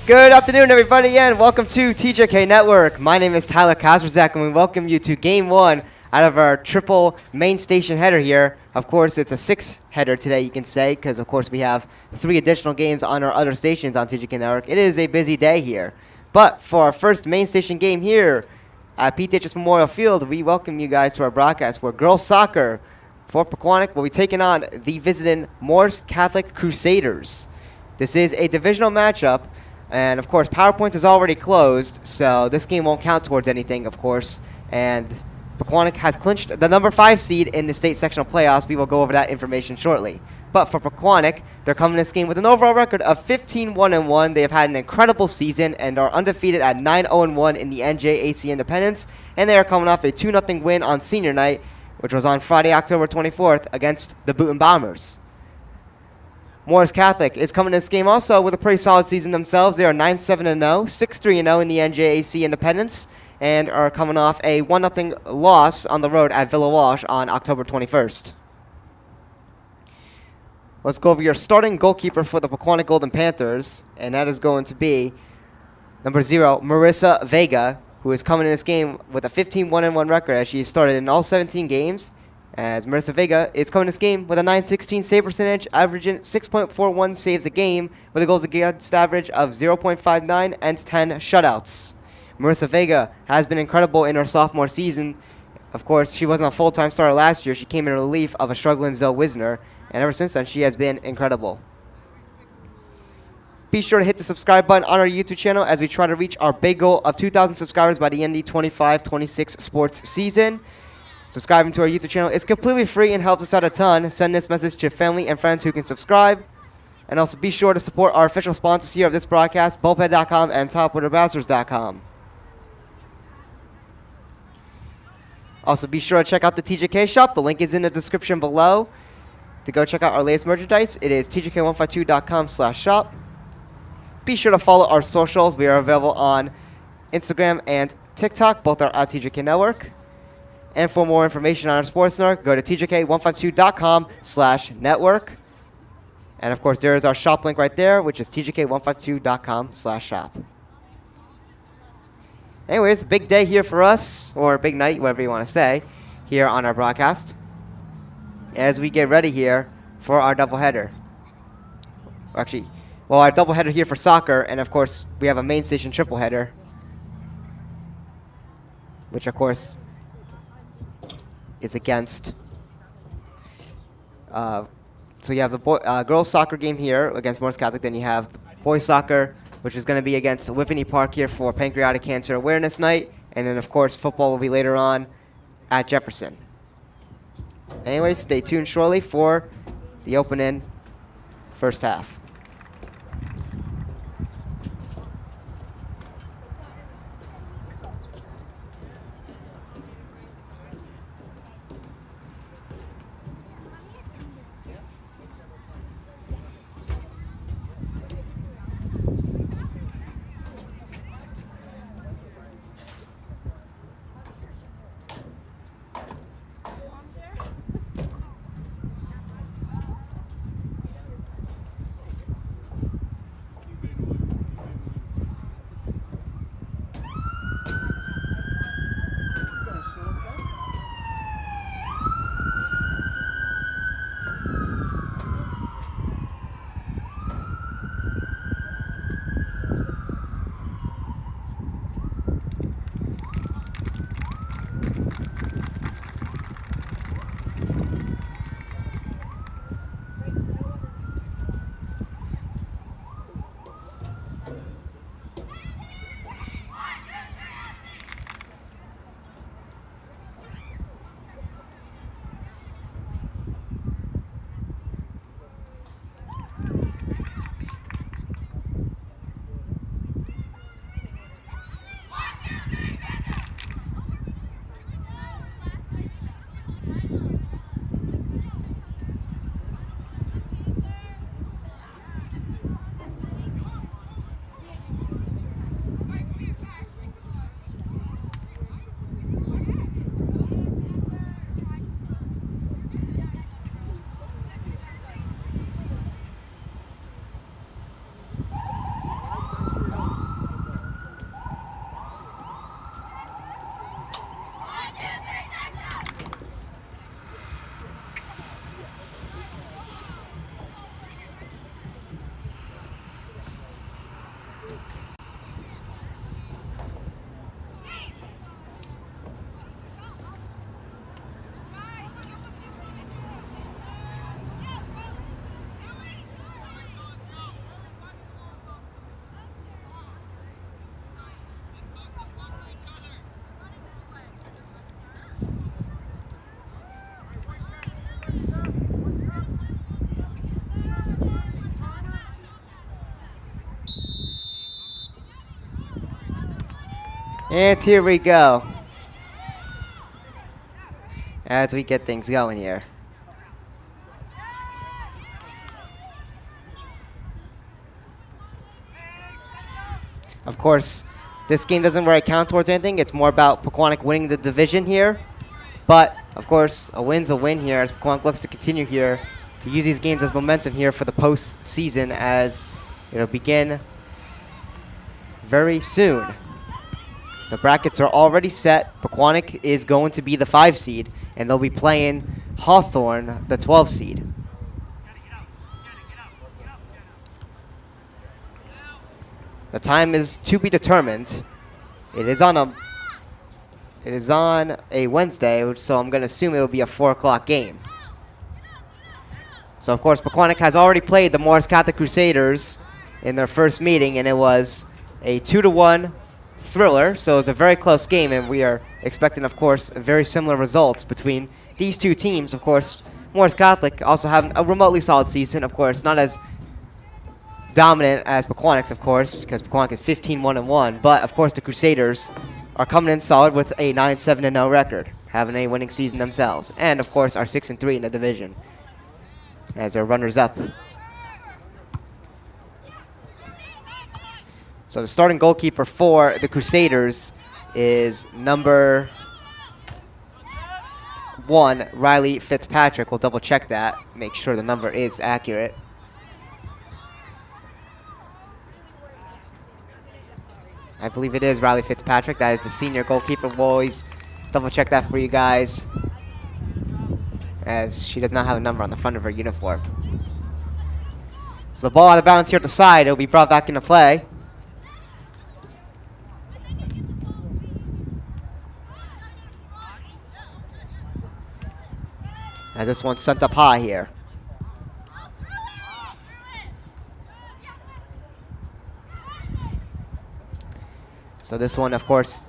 Good afternoon, everybody, and welcome to TJK Network. My name is Tyler Kasperzak, and we welcome you to Game 1 out of our triple main station header here. Of course, it's a 6-header today, you can say, because, of course, we have 3 additional games on our other stations on TJK Network. It is a busy day here. But for our first main station game here at PTHS Memorial Field, we welcome you guys to our broadcast where girls soccer for Pequannock will be taking on the visiting Morris Catholic Crusaders. This is a divisional matchup. And, of course, PowerPoints is already closed, so this game won't count towards anything, of course. And Pequannock has clinched the number 5 seed in the state sectional playoffs. We will go over that information shortly. But for Pequannock, they're coming this game with an overall record of 15-1-1. They have had an incredible season and are undefeated at 9-0-1 in the NJAC Independence. And they are coming off a 2-0 win on senior night, which was on Friday, October 24th, against the Boonton Bombers. Morris Catholic is coming to this game also with a pretty solid season themselves. They are 9-7-0, 6-3-0 in the NJAC Independence, and are coming off a 1-0 loss on the road at Villa Walsh on October 21st. Let's go over your starting goalkeeper for the Pequannock Golden Panthers, and that is going to be number 0, Marissa Vega, who is coming in this game with a 15-1-1 record as she started in all 17 games. As Marissa Vega is coming this game with a .916 save percentage, averaging 6.41 saves a game, with a goals against average of 0.59 and 10 shutouts. Marissa Vega has been incredible in her sophomore season. Of course, she wasn't a full-time starter last year. She came in relief of a struggling Zoe Wisner, and ever since then, she has been incredible. Be sure to hit the subscribe button on our YouTube channel as we try to reach our big goal of 2,000 subscribers by the end of the 25-26 sports season. Subscribing to our YouTube channel is completely free and helps us out a ton. Send this message to family and friends who can subscribe. And also be sure to support our official sponsors here of this broadcast, Bullpen.com and TopWinterBastards.com. Also be sure to check out the TJK shop. The link is in the description below. To go check out our latest merchandise, it is TJK152.com/shop. Be sure to follow our socials. We are available on Instagram and TikTok. Both are at TJK Network. And for more information on our sports network, go to TJK152.com/network. And, of course, there is our shop link right there, which is TJK152.com/shop. Anyways, big day here for us, or big night, whatever you want to say, here on our broadcast, as we get ready here for our doubleheader. Actually, well, our doubleheader here for soccer, and, of course, we have a main station triple header, which, of course, is against. So you have the girls soccer game here against Morris Catholic. Then you have boys soccer, which is going to be against Whippany Park here for Pancreatic Cancer Awareness Night. And then, of course, football will be later on at Jefferson. Anyway, stay tuned shortly for the opening first half. And here we go. As we get things going here. Of course, this game doesn't really count towards anything. It's more about Pequannock winning the division here. But, of course, a win's a win here as Pequannock looks to continue here to use these games as momentum here for the postseason as it'll begin very soon. The brackets are already set. Pequannock is going to be the 5 seed, and they'll be playing Hawthorne, the 12 seed. The time is to be determined. It is on a Wednesday, so I'm going to assume it will be a 4 o'clock game. So, of course, Pequannock has already played the Morris Catholic Crusaders in their first meeting, and it was a 2-1 thriller, so it was a very close game, and we are expecting, of course, very similar results between these two teams. Of course, Morris Catholic also having a remotely solid season, of course, not as dominant as Pequannock's, of course, because Pequannock is 15-1-1, but, of course, the Crusaders are coming in solid with a 9-7-0 record, having a winning season themselves, and, of course, are 6-3 in the division as they're runners-up. So the starting goalkeeper for the Crusaders is number 1, Riley Fitzpatrick. We'll double check that, make sure the number is accurate. I believe it is Riley Fitzpatrick. That is the senior goalkeeper. We'll always double check that for you guys, as she does not have a number on the front of her uniform. So the ball out of bounds here at the side. It'll be brought back into play. As this one's sent up high here. So this one, of course,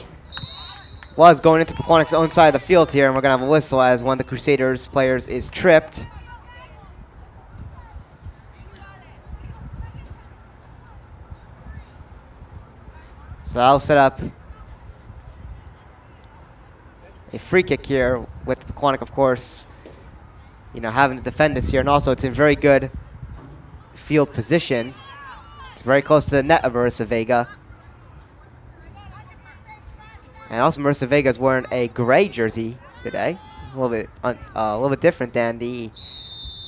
was going into Pequannock's own side of the field here, and we're going to have a whistle as one of the Crusaders players is tripped. So that'll set up a free kick here with Pequannock, of course, you know, having to defend this here, and also it's in very good field position. It's very close to the net of Marissa Vega. And also Marissa Vega is wearing a gray jersey today, a little bit different than the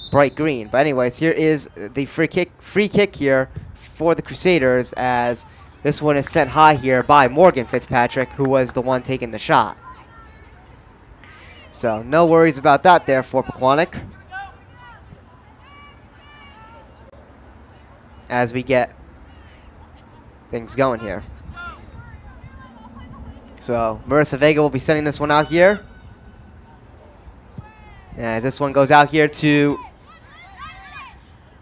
bright green. But anyways, here is the free kick here for the Crusaders, as this one is sent high here by Morgan Fitzpatrick, who was the one taking the shot. So no worries about that there for Pequannock, as we get things going here. So Marissa Vega will be sending this one out here. As this one goes out here to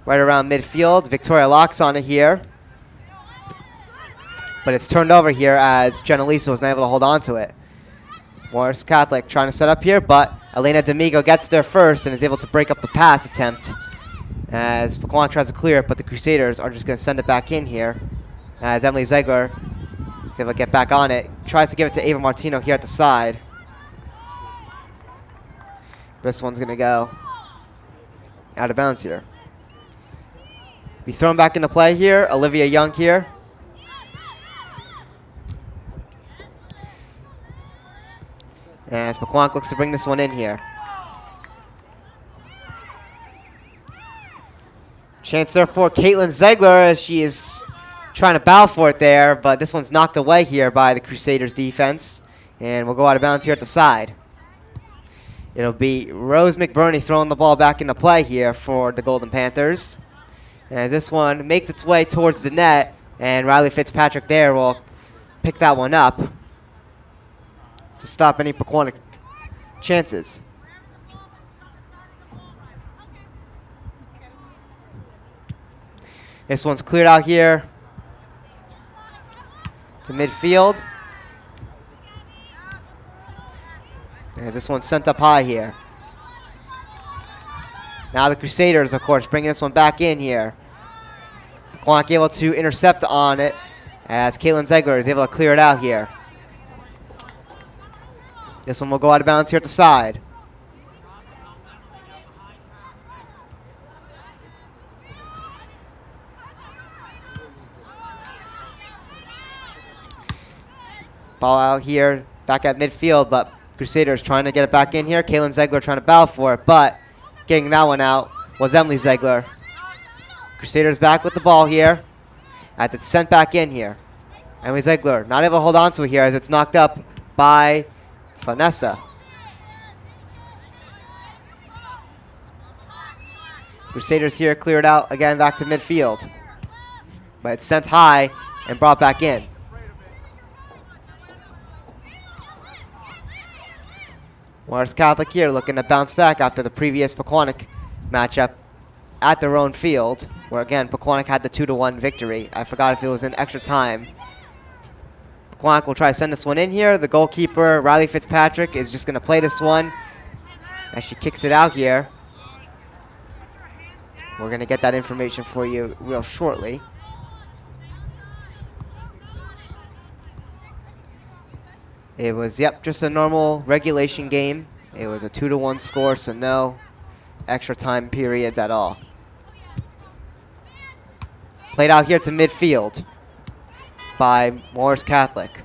right around midfield. Victoria locks on it here. But it's turned over here as Jenna Lisa was not able to hold on to it. Morris Catholic trying to set up here, but Elena D'Amigo gets there first and is able to break up the pass attempt as Pequannock tries to clear it, but the Crusaders are just going to send it back in here as Emily Zegler is able to get back on it. Tries to give it to Ava Martino here at the side. This one's going to go out of bounds here. Be thrown back into play here. Olivia Young here. As Pequannock looks to bring this one in here. Chance there for Caitlin Zegler as she is trying to bow for it there, but this one's knocked away here by the Crusaders defense. And we'll go out of bounds here at the side. It'll be Rose McBurney throwing the ball back into play here for the Golden Panthers. As this one makes its way towards the net, And Riley Fitzpatrick there will pick that one up to stop any Pequannock chances. This one's cleared out here to midfield. As this one's sent up high here. Now the Crusaders, of course, bringing this one back in here. Pequannock able to intercept on it as Caitlin Ziegler is able to clear it out here. This one will go out of bounds here at the side. Ball out here, back at midfield, but Crusaders trying to get it back in here. Caitlin Ziegler trying to battle for it, but getting that one out was Emily Ziegler. Crusaders back with the ball here as it's sent back in here. Emily Ziegler not able to hold on to it here as it's knocked up by Vanessa. Crusaders here cleared out again back to midfield, but it's sent high and brought back in. Morris Catholic here looking to bounce back after the previous Pequannock matchup at their own field, where again Pequannock had the 2-1 victory. I forgot if it was in extra time. Pequannock will try to send this one in here. The goalkeeper, Riley Fitzpatrick, is just going to play this one as she kicks it out here. We're going to get that information for you real shortly. It was, yep, just a normal regulation game. It was a 2-1 score, so no extra time periods at all. Played out here to midfield by Morris Catholic.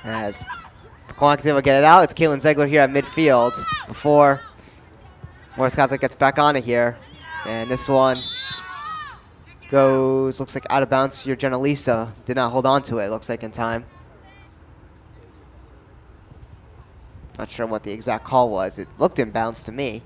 As Pequannock's able to get it out, it's Caitlin Ziegler here at midfield before Morris Catholic gets back on it here. And this one goes, looks like out of bounds. Your Jenna Lisa did not hold on to it, looks like in time. Not sure what the exact call was. It looked inbounds to me.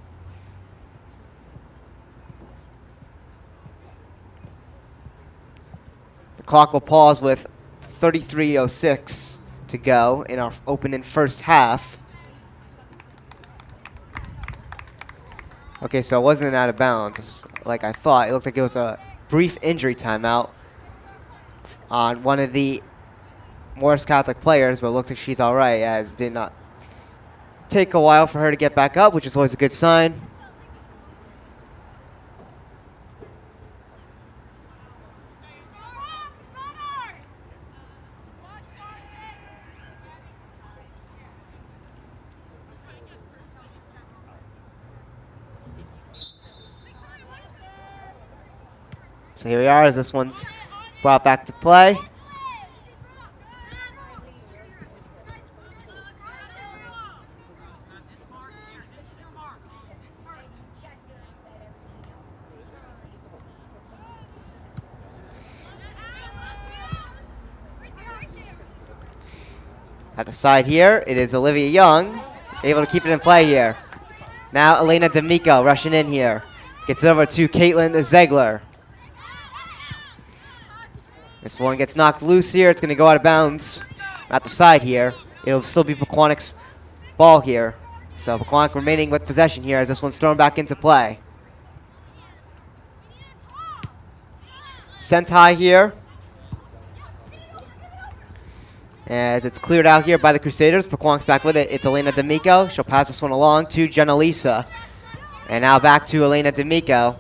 The clock will pause with 33:06 to go in our opening first half. Okay, so it wasn't out of bounds like I thought. It looked like it was a brief injury timeout on one of the Morris Catholic players, but it looks like she's all right, as it did not take a while for her to get back up, which is always a good sign. So here we are as this one's brought back to play. At the side here, it is Olivia Young, able to keep it in play here. Now Elena D'Amico rushing in here. Gets it over to Caitlin Ziegler. This one gets knocked loose here. It's going to go out of bounds at the side here. It'll still be Pequannock's ball here. So Pequannock remaining with possession here as this one's thrown back into play. Sent high here. As it's cleared out here by the Crusaders. Pequannock's back with it. It's Elena D'Amico. She'll pass this one along to Jenna Lisa. And now back to Elena D'Amico.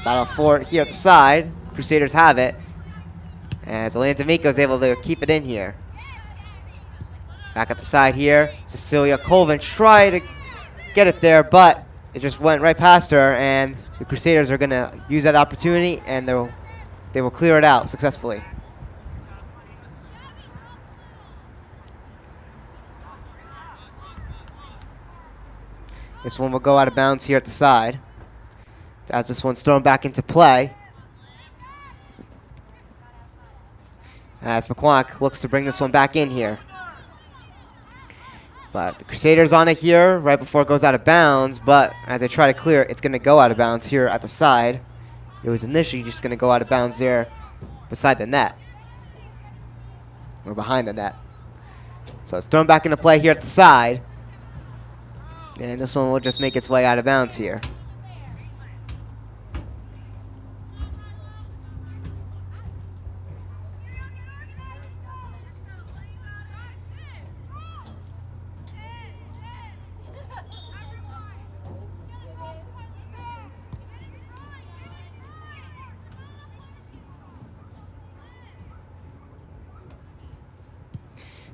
Battle for it here at the side. Crusaders have it. As Elena D'Amico is able to keep it in here. Back at the side here. Cecilia Colvin tried to get it there, but it just went right past her, and the Crusaders are going to use that opportunity, and they will clear it out successfully. This one will go out of bounds here at the side, as this one's thrown back into play. as Pequannock looks to bring this one back in here. But the Crusaders on it here right before it goes out of bounds, but as they try to clear it, it's going to go out of bounds here at the side. It was initially just going to go out of bounds there beside the net, or behind the net. So it's thrown back into play here at the side, and this one will just make its way out of bounds here.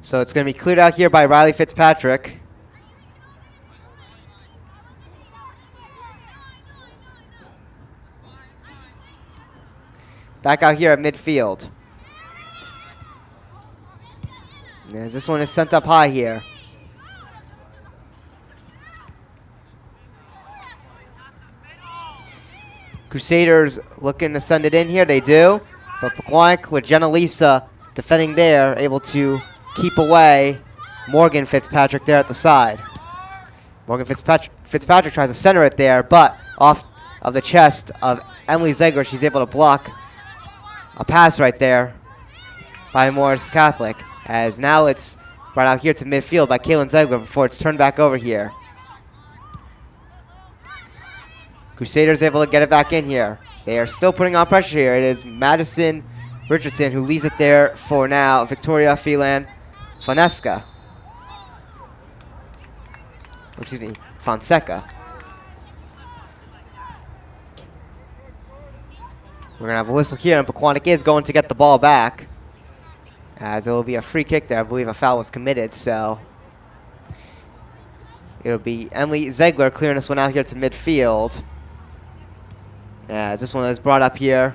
So it's going to be cleared out here by Riley Fitzpatrick. Back out here at midfield. As this one is sent up high here. Crusaders looking to send it in here. They do. But Pequannock with Jenna Lisa defending there, able to keep away Morgan Fitzpatrick there at the side. Morgan Fitzpatrick tries to center it there, but off of the chest of Emily Ziegler, she's able to block a pass right there by Morris Catholic, as now it's brought out here to midfield by Kaylin Ziegler before it's turned back over here. Crusaders able to get it back in here. They are still putting on pressure here. It is Madison Richardson who leaves it there for now. Victoria Phelan Fonseca. We're going to have a whistle here, and Pequannock is going to get the ball back, as it will be a free kick there. I believe a foul was committed, so it'll be Emily Ziegler clearing this one out here to midfield, as this one is brought up here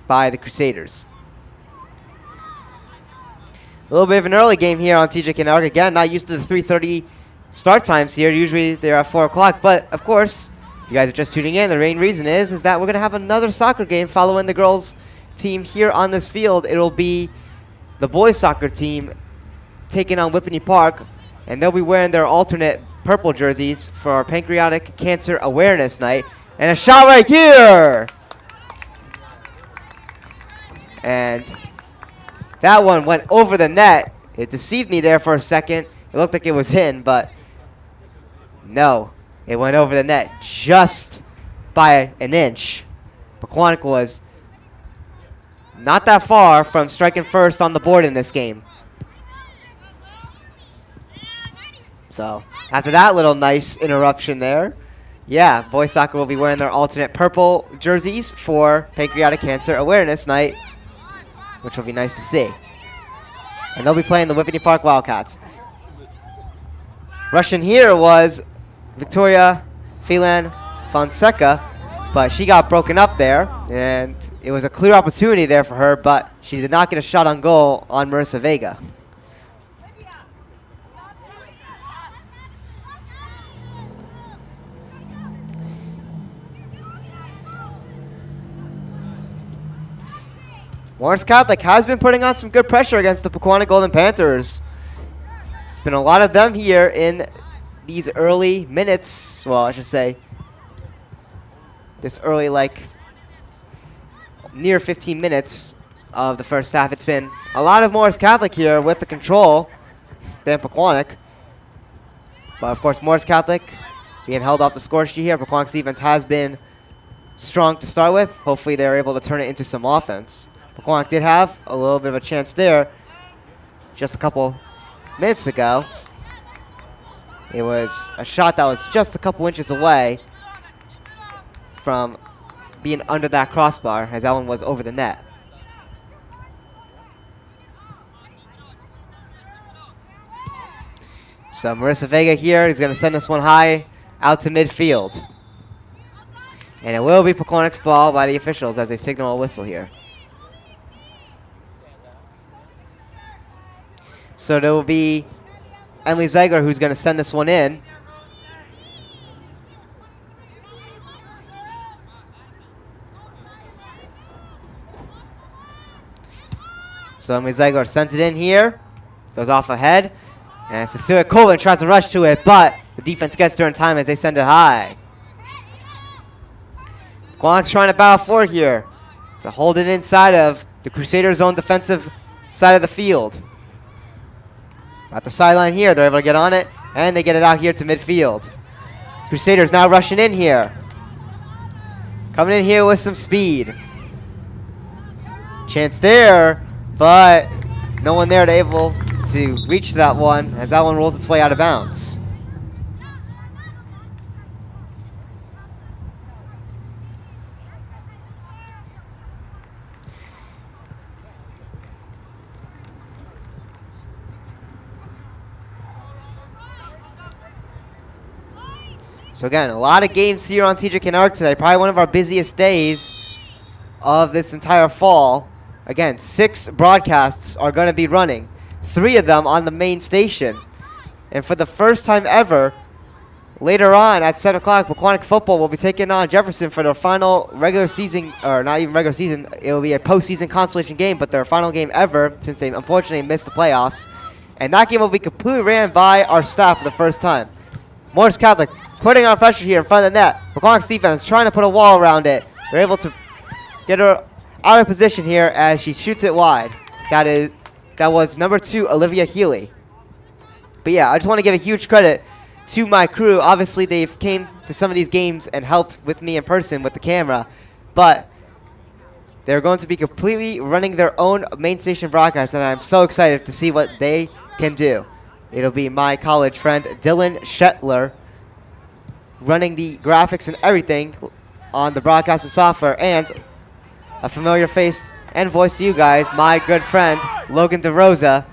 by the Crusaders. A little bit of an early game here on TJK Network. Again, not used to the 3:30 start times here. Usually they're at 4 o'clock. But, of course, if you guys are just tuning in, the main reason is that we're going to have another soccer game following the girls' team here on this field. It'll be the boys' soccer team taking on Whippany Park, and they'll be wearing their alternate purple jerseys for our Pancreatic Cancer Awareness Night. And a shot right here! And that one went over the net. It deceived me there for a second. It looked like it was in, but no. It went over the net just by an inch. Pequannock was not that far from striking first on the board in this game. So after that little nice interruption there, yeah, boys soccer will be wearing their alternate purple jerseys for Pancreatic Cancer Awareness Night, which will be nice to see. And they'll be playing the Whippany Park Wildcats. Rushing here was Victoria Phelan Fonseca, but she got broken up there, and it was a clear opportunity there for her, but she did not get a shot on goal on Marissa Vega. Morris Catholic has been putting on some good pressure against the Pequannock Golden Panthers. It's been a lot of them here in these early minutes. Well, I should say this early, like near 15 minutes of the first half. It's been a lot of Morris Catholic here with the control than Pequannock. But of course, Morris Catholic being held off the score sheet here. Pequannock's defense has been strong to start with. Hopefully they're able to turn it into some offense. Pequannock did have a little bit of a chance there just a couple minutes ago. It was a shot that was just a couple inches away from being under that crossbar, as that one was over the net. So Marissa Vega here is going to send this one high out to midfield. And it will be Pequannock's ball by the officials as they signal a whistle here. So there will be Emily Ziegler who's going to send this one in. So So Mizegler sends it in here. Goes off ahead. And Sasua Colvin tries to rush to it, but the defense gets there in time as they send it high. Pequannock's trying to battle for it here to hold it inside of the Crusaders' own defensive side of the field. At the sideline here, they're able to get on it, and they get it out here to midfield. Crusaders now rushing in here. Coming in here with some speed. Chance there, but no one there to able to reach that one as that one rolls its way out of bounds. So again, a lot of games here on TJK NETWORK today. Probably one of our busiest days of this entire fall. Again, 6 broadcasts are going to be running. 3 of them on the main station. And for the first time ever, later on at 7 o'clock, Pequannock football will be taking on Jefferson for their final regular season, or not even regular season, it will be a postseason consolation game, but their final game ever since they unfortunately missed the playoffs. And that game will be completely ran by our staff for the first time. Morris Catholic putting on pressure here in front of the net. Pequannock's defense trying to put a wall around it. They're able to get her out of position here as she shoots it wide. That was number 2, Olivia Healy. But yeah, I just want to give a huge credit to my crew. Obviously, they've came to some of these games and helped with me in person with the camera. But they're going to be completely running their own main station broadcast, and I'm so excited to see what they can do. It'll be my college friend, Dylan Shetler, running the graphics and everything on the broadcasting software, and a familiar face and voice to you guys, my good friend, Logan DeRosa.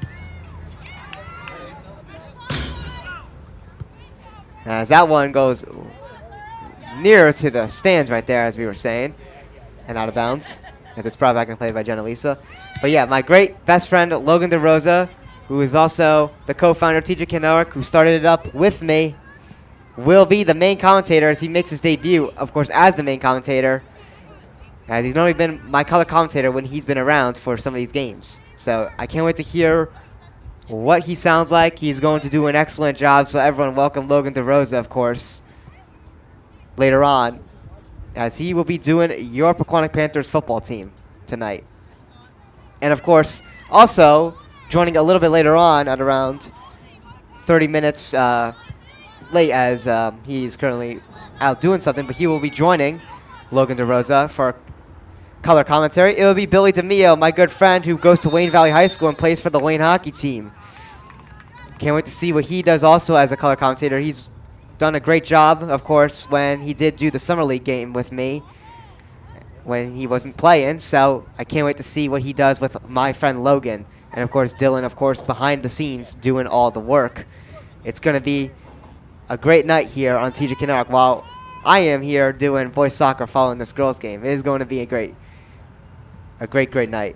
As that one goes nearer to the stands right there, as we were saying, and out of bounds, as it's brought back and played by Jenna Lisa. But yeah, my great best friend, Logan DeRosa, who is also the co-founder of TJK NETWORK, who started it up with me, will be the main commentator as he makes his debut, of course, as the main commentator, as he's normally been my color commentator when he's been around for some of these games. So I can't wait to hear what he sounds like. He's going to do an excellent job, so everyone welcome Logan DeRosa, of course, later on, as he will be doing your Pequannock Panthers football team tonight. And of course, also joining a little bit later on at around 30 minutes late, as he's currently out doing something, but he will be joining Logan DeRosa for color commentary. It will be Billy DeMio, my good friend who goes to Wayne Valley High School and plays for the Wayne hockey team. Can't wait to see what he does also as a color commentator. He's done a great job, of course, when he did do the Summer League game with me when he wasn't playing, so I can't wait to see what he does with my friend Logan. And of course, Dylan, of course, behind the scenes doing all the work. It's going to be a great night here on TJK NETWORK while I am here doing boys soccer following this girls game. It is going to be a great night.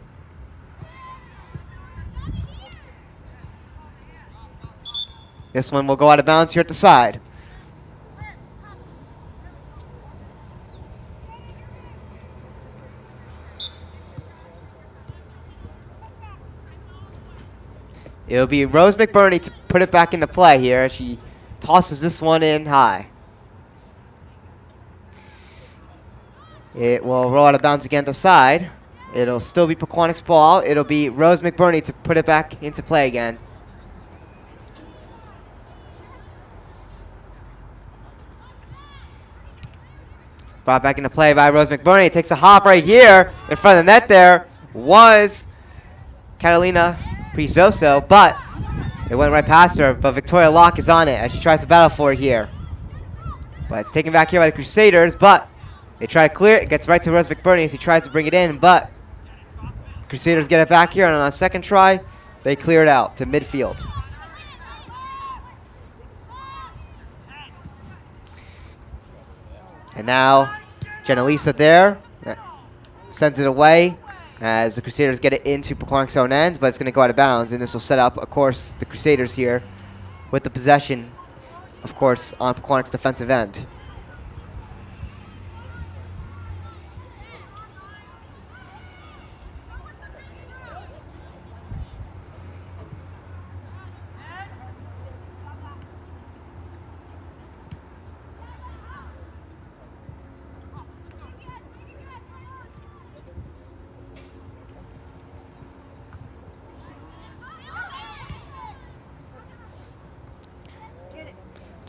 This one will go out of bounds here at the side. It'll be Rose McBurney to put it back into play here as she tosses this one in high. It will roll out of bounds again to the side. It'll still be Pequannock's ball. It'll be Rose McBurney to put it back into play again. Brought back into play by Rose McBurney. It takes a hop right here in front of the net. There was Catalina Prizoso, but it went right past her. But Victoria Locke is on it as she tries to battle for it here. But it's taken back here by the Crusaders, but they try to clear it. It gets right to Rose McBurney as he tries to bring it in, but Crusaders get it back here, and on a second try, they clear it out to midfield. And now, Jenna Lisa there sends it away as the Crusaders get it into Pequannock's own end, but it's going to go out of bounds, and this will set up, of course, the Crusaders here with the possession, of course, on Pequannock's defensive end.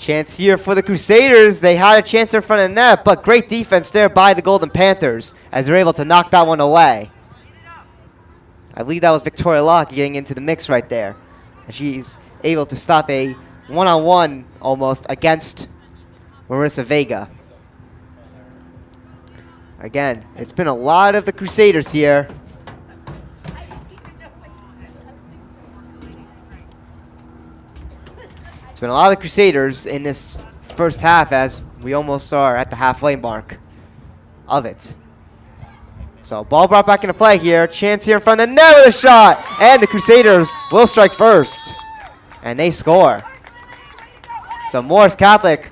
Chance here for the Crusaders. They had a chance in front of the net, but great defense there by the Golden Panthers as they're able to knock that one away. I believe that was Victoria Locke getting into the mix right there. And she's able to stop a one-on-one almost against Marissa Vega. Again, it's been a lot of the Crusaders here. It's been a lot of the Crusaders in this first half as we almost are at the halfway mark of it. So ball brought back into play here. Chance here in front of the net with a shot. And the Crusaders will strike first. And they score. So Morris Catholic,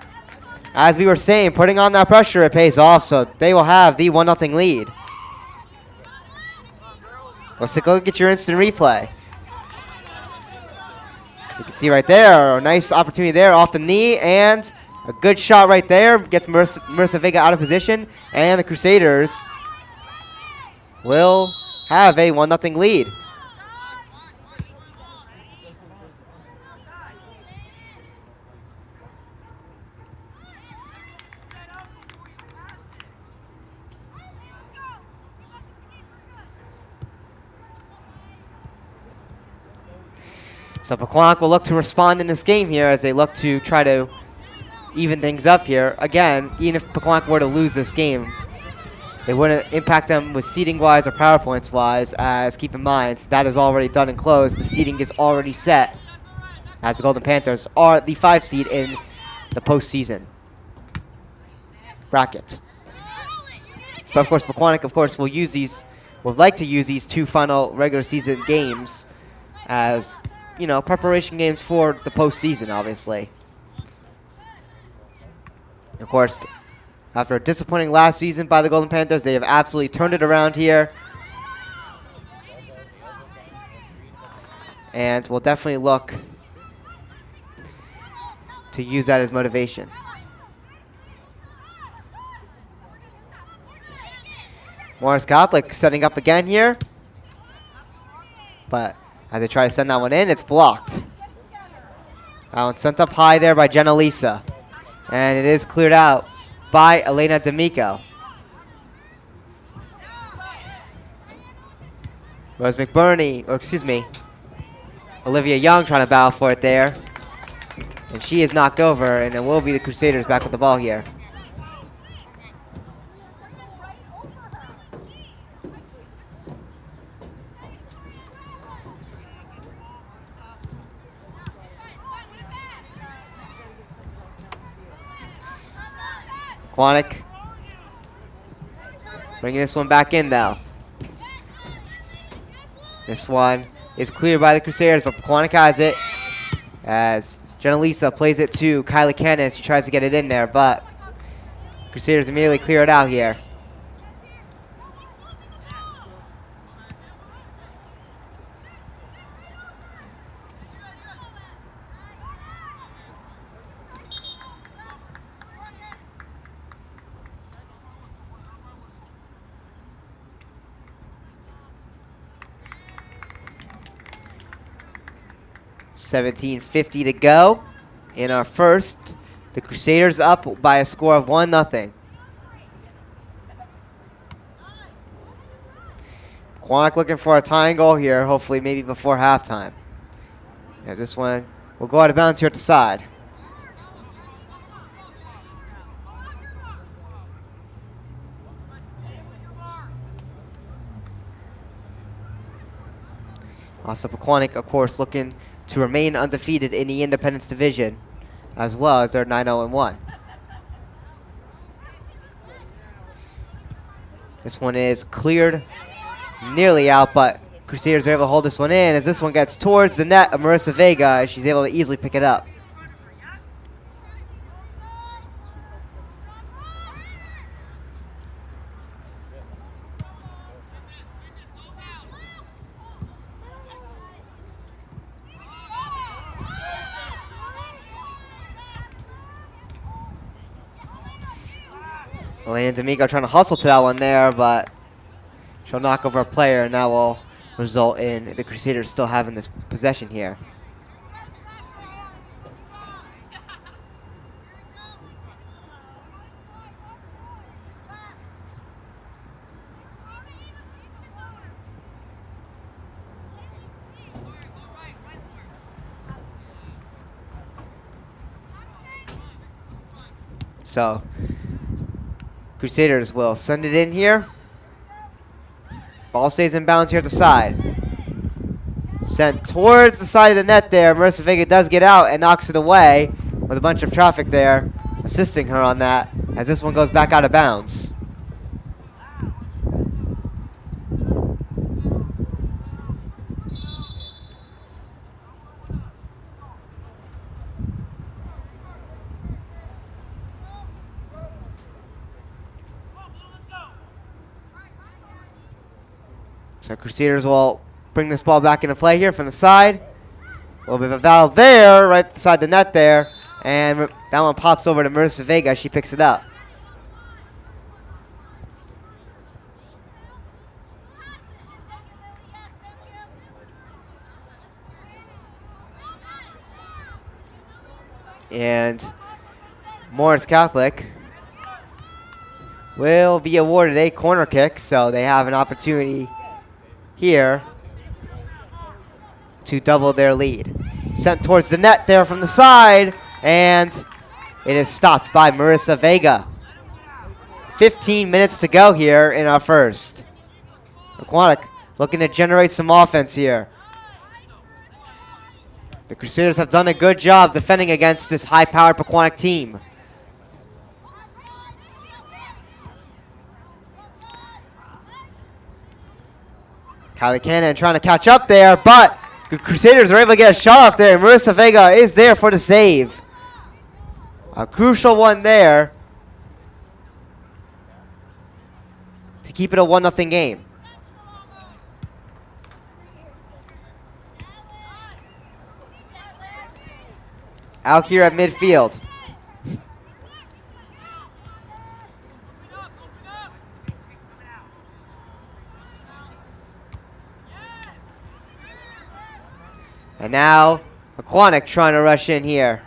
as we were saying, putting on that pressure, it pays off. So they will have the 1-0 lead. Let's take a look at your instant replay. So you can see right there, a nice opportunity there off the knee. And a good shot right there. Gets Marissa Vega out of position. And the Crusaders will have a 1-0 lead. So Pequannock will look to respond in this game here as they look to try to even things up here. Again, even if Pequannock were to lose this game, it wouldn't impact them with seeding-wise or power points-wise, as keep in mind, that is already done and closed. The seeding is already set, as the Golden Panthers are the 5 seed in the postseason bracket. But of course, Pequannock, of course, would like to use these 2 final regular season games as, you know, preparation games for the postseason, obviously. Of course, after a disappointing last season by the Golden Panthers, they have absolutely turned it around here. And we'll definitely look to use that as motivation. Morris Catholic setting up again here. But as they try to send that one in, it's blocked. That one's sent up high there by Jenna Lisa. And it is cleared out by Elena D'Amico. Rose McBurney, or excuse me, Olivia Young trying to battle for it there. And she is knocked over, and it will be the Crusaders back with the ball here. Pequannock bringing this one back in, though. This one is cleared by the Crusaders, but Pequannock has it as Jenna Lisa plays it to Kylie Cannon. She tries to get it in there, but Crusaders immediately clear it out here. $17:50 to go in our first. The Crusaders up by a score of 1-0. Pequannock looking for a tying goal here, hopefully maybe before halftime. As this one will go out of bounds here at the side. Also Pequannock, of course, looking to remain undefeated in the Independence Division, as well as their 9-0-1. This one is cleared nearly out, but Crusaders are able to hold this one in as this one gets towards the net of Marissa Vega as she's able to easily pick it up. Elena D'Amico trying to hustle to that one there, but she'll knock over a player, and that will result in the Crusaders still having this possession here. So Crusaders will send it in here. Ball stays in bounds here at the side. Sent towards the side of the net there. Marissa Vega does get out and knocks it away with a bunch of traffic there assisting her on that as this one goes back out of bounds. So Crusaders will bring this ball back into play here from the side. A little bit of a battle there, right beside the net there. And that one pops over to Marissa Vega. She picks it up. And Morris Catholic will be awarded a corner kick, so they have an opportunity here to double their lead. Sent towards the net there from the side, and it is stopped by Marissa Vega. 15 minutes to go here in our first. Pequannock looking to generate some offense here. The Crusaders have done a good job defending against this high-powered Pequannock team. Kylie Cannon trying to catch up there, but the Crusaders are able to get a shot off there. Marissa Vega is there for the save. A crucial one there to keep it a 1-0 game. Out here at midfield. And now Pequannock trying to rush in here.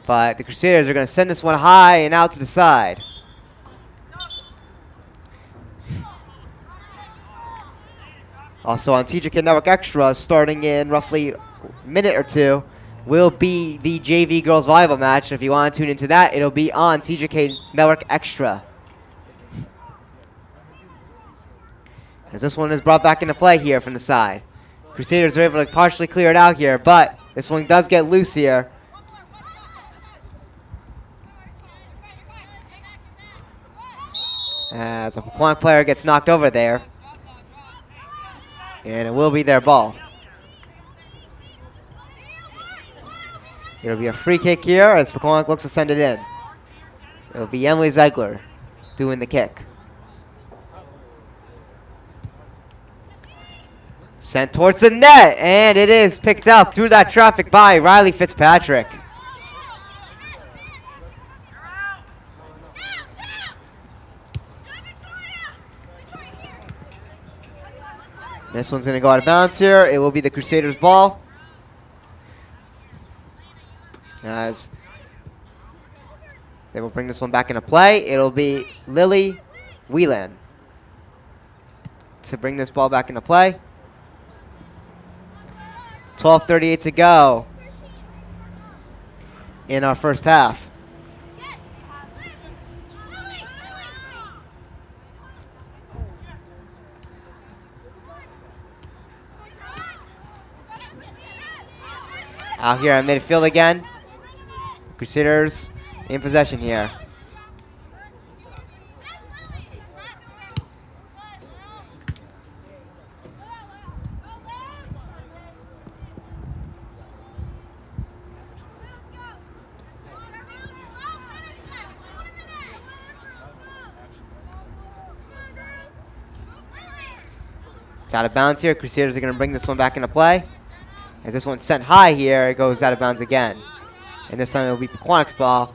But the Crusaders are going to send this one high and out to the side. Also on TJK Network Extra, starting in roughly a minute or two, will be the JV Girls Volleyball match. If you want to tune into that, it'll be on TJK Network Extra. As this one is brought back into play here from the side. Crusaders are able to partially clear it out here, but this one does get loose here. As a Pequannock player gets knocked over there. And it will be their ball. It'll be a free kick here as Pequannock looks to send it in. It'll be Emily Ziegler doing the kick. Sent towards the net, and it is picked up through that traffic by Riley Fitzpatrick. This one's going to go out of bounds here. It will be the Crusaders' ball. As they will bring this one back into play. It'll be Lily Whelan to bring this ball back into play. 12:38 to go in our first half. Out here at midfield again. Crusaders in possession here. It's out of bounds here. Crusaders are going to bring this one back into play. As this one's sent high here, it goes out of bounds again. And this time it will be Pequannock's ball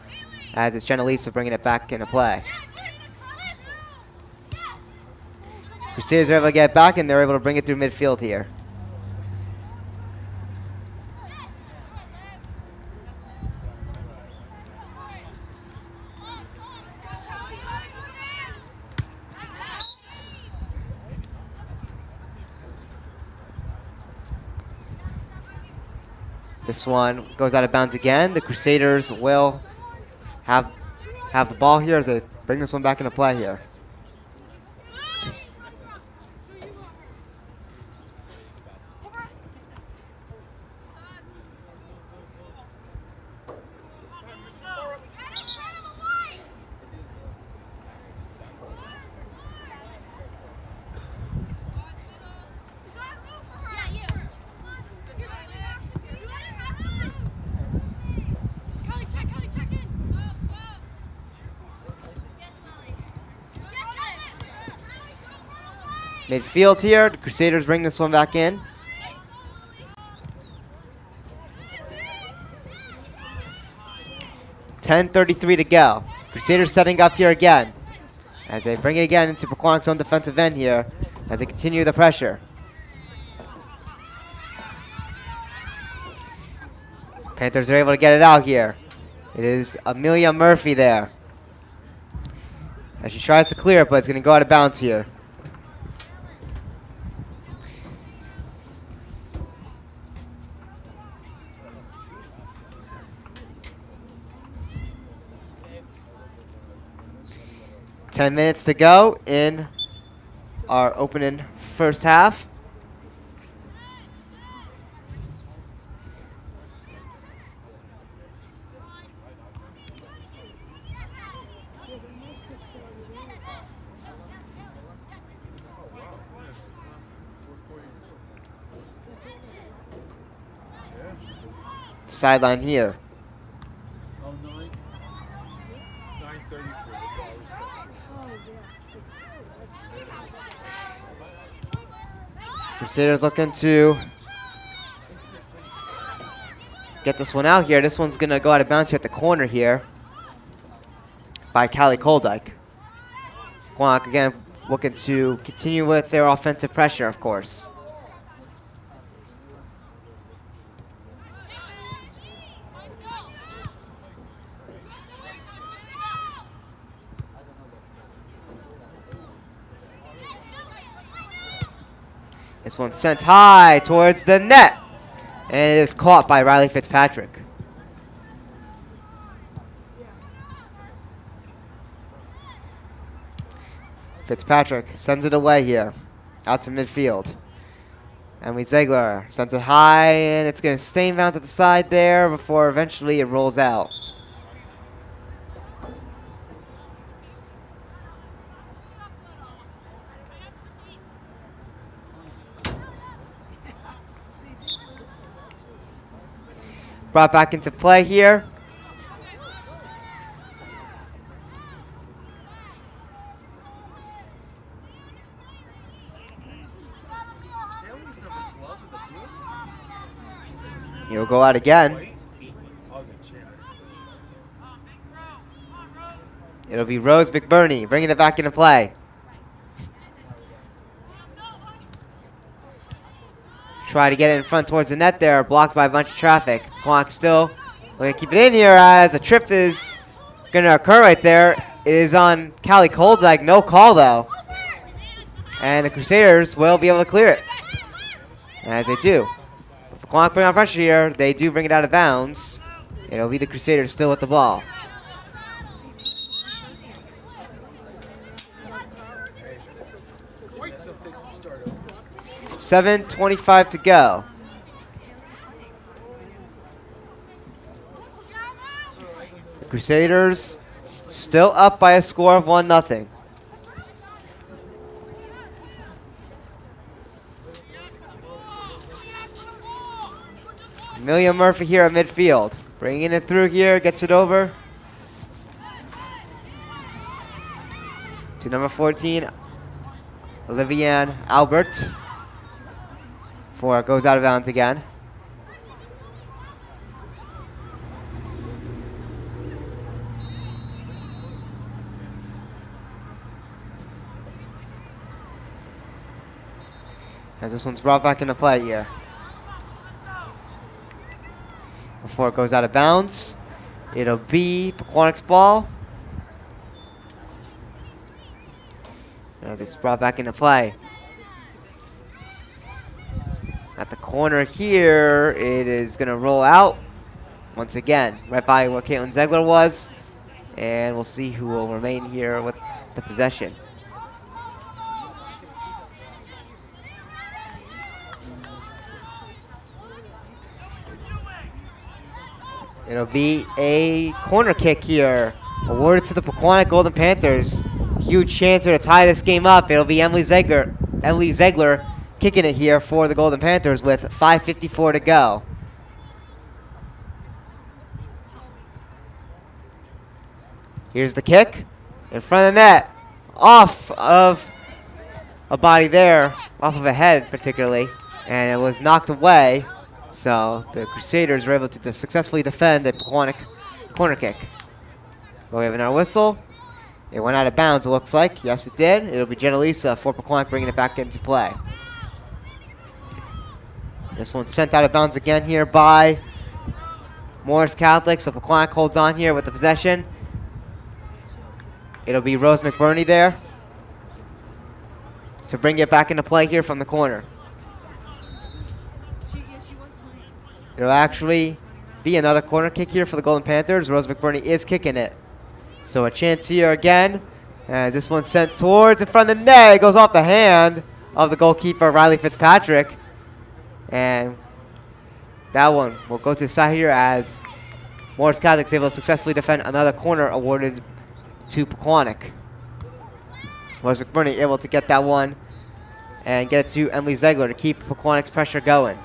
as it's Jenna-Lisa bringing it back into play. Crusaders are able to get back and they're able to bring it through midfield here. This one goes out of bounds again. The Crusaders will have have the ball here as they bring this one back into play here. Midfield here, the Crusaders bring this one back in. .10:33 to go. Crusaders setting up here again as they bring it again into Pequannock's own defensive end here as they continue the pressure. Panthers are able to get it out here. It is Amelia Murphy there as she tries to clear it, but it's going to go out of bounds here. Ten minutes to go in our opening first half. Sideline here. Crusaders looking to get this one out here. This one's going to go out of bounds here at the corner here by Callie Koldyke. Pequannock again looking to continue with their offensive pressure, of course. This one's sent high towards the net. And it is caught by Riley Fitzpatrick. Fitzpatrick sends it away here, out to midfield. Emily Ziegler sends it high, and it's going to stay bound to the side there before eventually it rolls out. Brought back into play here. He'll go out again. It'll be Rose McBurney bringing it back into play. Try to get it in front towards the net there, blocked by a bunch of traffic. Pequannock still going to keep it in here as a trip is going to occur right there. It is on Callie Koldyke, no call though. And the Crusaders will be able to clear it, as they do. Pequannock bring on pressure here. They do bring it out of bounds. It'll be the Crusaders still with the ball. .7:25 to go. Crusaders still up by a score of 1-0. Amelia Murphy here at midfield. Bringing it through here, gets it over to number 14, Olivianne Albert. Before it goes out of bounds again. As this one's brought back into play here. Before it goes out of bounds, it'll be Pequannock's ball. As it's brought back into play. At the corner here, it is going to roll out once again, right by where Caitlin Ziegler was. And we'll see who will remain here with the possession. It'll be a corner kick here, awarded to the Pequannock Golden Panthers. Huge chance here to tie this game up. It'll be Emily Zegler kicking it here for the Golden Panthers with 5:54 to go. Here's the kick in front of the net, off of a body there, off of a head particularly, and it was knocked away. So the Crusaders were able to successfully defend a Pequannock corner kick. But we have another whistle. It went out of bounds, it looks like. Yes, it did. It'll be Jenalisa for Pequannock bringing it back into play. This one's sent out of bounds again here by Morris Catholic. So Pequannock holds on here with the possession. It'll be Rose McBurney there to bring it back into play here from the corner. It'll actually be another corner kick here for the Golden Panthers. Rose McBurney is kicking it. So a chance here again, as this one's sent towards in front of the net. It goes off the hand of the goalkeeper, Riley Fitzpatrick. And that one will go to the side here as Morris Catholic's able to successfully defend another corner awarded to Pequannock. Rose McBurney able to get that one and get it to Emily Zegler to keep Pequannock's pressure going.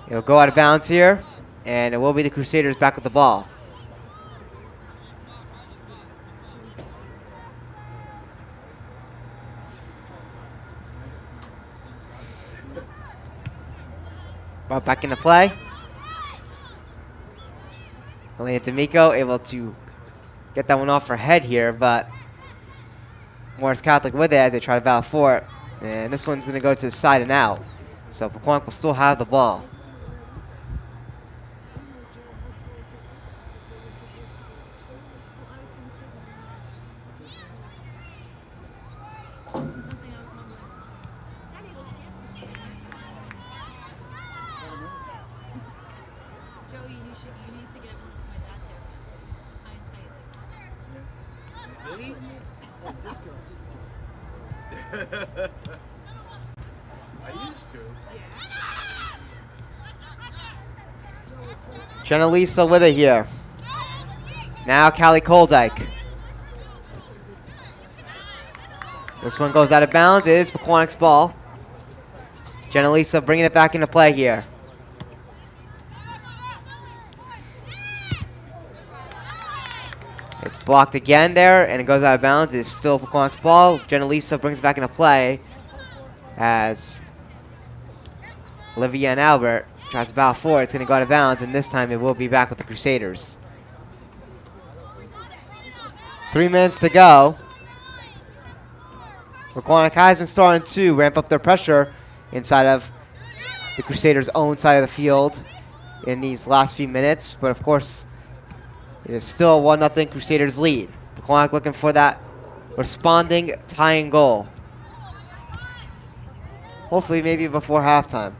It'll go out of bounds here, and it will be the Crusaders back with the ball. Brought back into play. Elena D'Amico able to get that one off her head here, but Morris Catholic with it as they try to battle for it. And this one's going to go to the side and out. So Pequannock will still have the ball. Jenalisa with it here. Now Callie Koldyke. This one goes out of bounds. It is Pequannock's ball. Jenalisa bringing it back into play here. It's blocked again there, and it goes out of bounds. It is still Pequannock's ball. Jenalisa brings it back into play as Olivia and Albert tries to battle for it. It's going to go out of bounds, and this time it will be back with the Crusaders. 3 minutes to go. Pequannock has been starting to ramp up their pressure inside of the Crusaders' own side of the field in these last few minutes, but of course, it is still a 1-0 Crusaders lead. Pequannock looking for that responding tying goal. Hopefully maybe before halftime,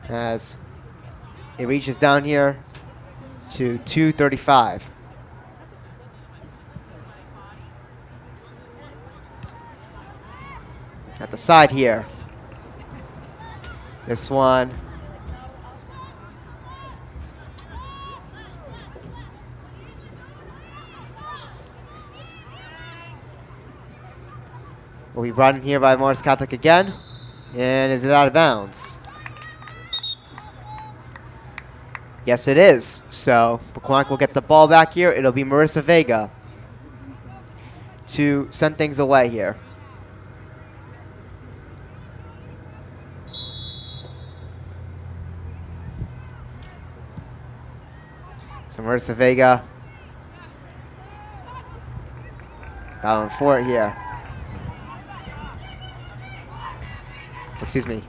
as it reaches down here to 2:35. At the side here. This one will be brought in here by Morris Catholic again. And is it out of bounds? Yes, it is. So Pequannock will get the ball back here. It'll be Marissa Vega to send things away here. So Marissa Vega battling for it here. Excuse me.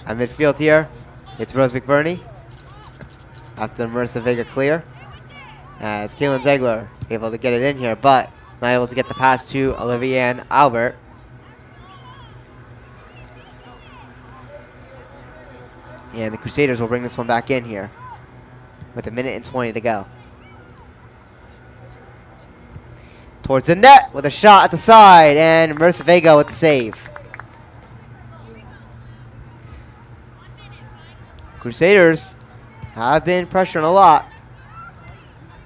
At midfield here, it's Rose McBurney after the Marissa Vega clear. As Kaylin Zegler able to get it in here, but not able to get the pass to Olivia and Albert. And the Crusaders will bring this one back in here with 1:20 to go. towards the net with a shot at the side, and Marissa Vega with the save. Crusaders have been pressuring a lot.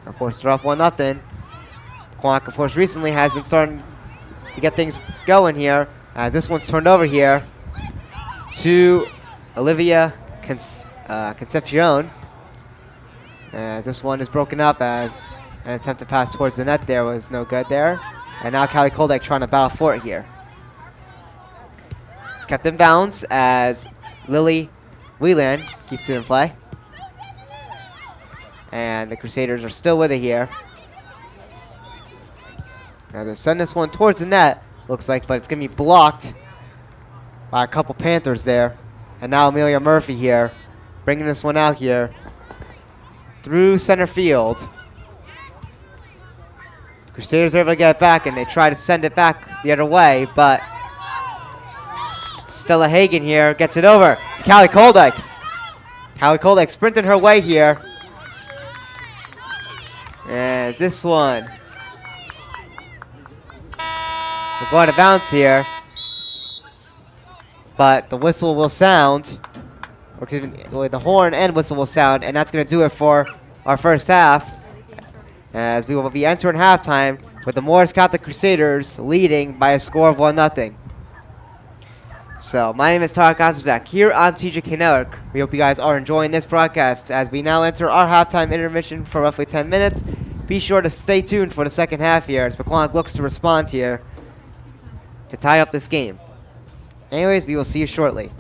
Of course, they're up 1-0. Pequannock, of course, recently has been starting to get things going here, as this one's turned over here to Olivia Concepcion. As this one is broken up, as an attempt to pass towards the net there was no good there. And now Callie Koldeck trying to battle for it here. It's kept in bounds as Lily Whelan keeps it in play. And the Crusaders are still with it here. Now they send this one towards the net, looks like, but it's going to be blocked by a couple Panthers there. And now Amelia Murphy here, bringing this one out here through center field. Crusaders are able to get it back, and they try to send it back the other way, but Stella Hagen here gets it over. It's Callie Koldeck. Callie Koldeck sprinting her way here. As this one will go out of bounds here, but the whistle will sound, or excuse me, the horn and whistle will sound, and that's going to do it for our first half, as we will be entering halftime with the Morris Catholic Crusaders leading by a score of 1-0. So, my name is Tarek Azizak here on TJK Network. We hope you guys are enjoying this broadcast as we now enter our halftime intermission for roughly 10 minutes. Be sure to stay tuned for the second half here as Pequannock looks to respond here to tie up this game. Anyways, we will see you shortly.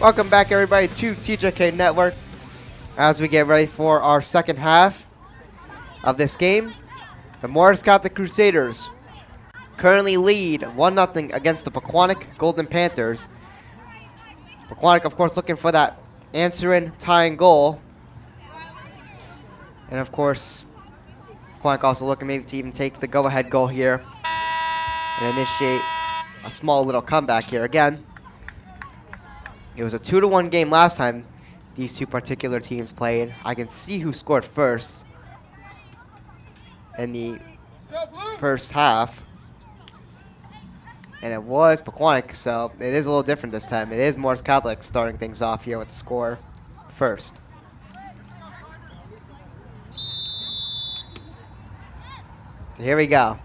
Welcome back, everybody, to TJK Network as we get ready for our second half of this game. The Morris Catholic Crusaders currently lead 1-0 against the Pequannock Golden Panthers. Pequannock, of course, looking for that answering tying goal. And, of course, Pequannock also looking maybe to even take the go-ahead goal here and initiate a small little comeback here again. It was a 2-1 game last time these two particular teams played. I can see who scored first in the first half. And it was Pequannock, so it is a little different this time. It is Morris Catholic starting things off here with the score first. So here we go.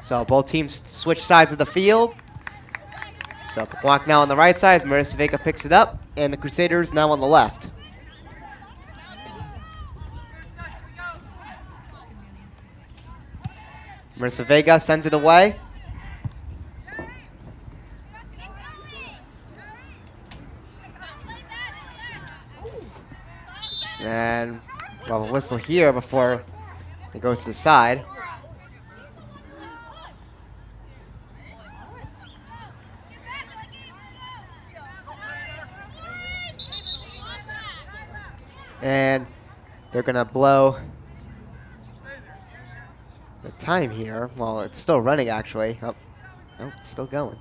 So both teams switch sides of the field. So Pequannock now on the right side as Marissa Vega picks it up, and the Crusaders now on the left. Marissa Vega sends it away. And well, a whistle here before it goes to the side. And they're going to blow the time here. Well, it's still running, actually. Oh, no, it's still going.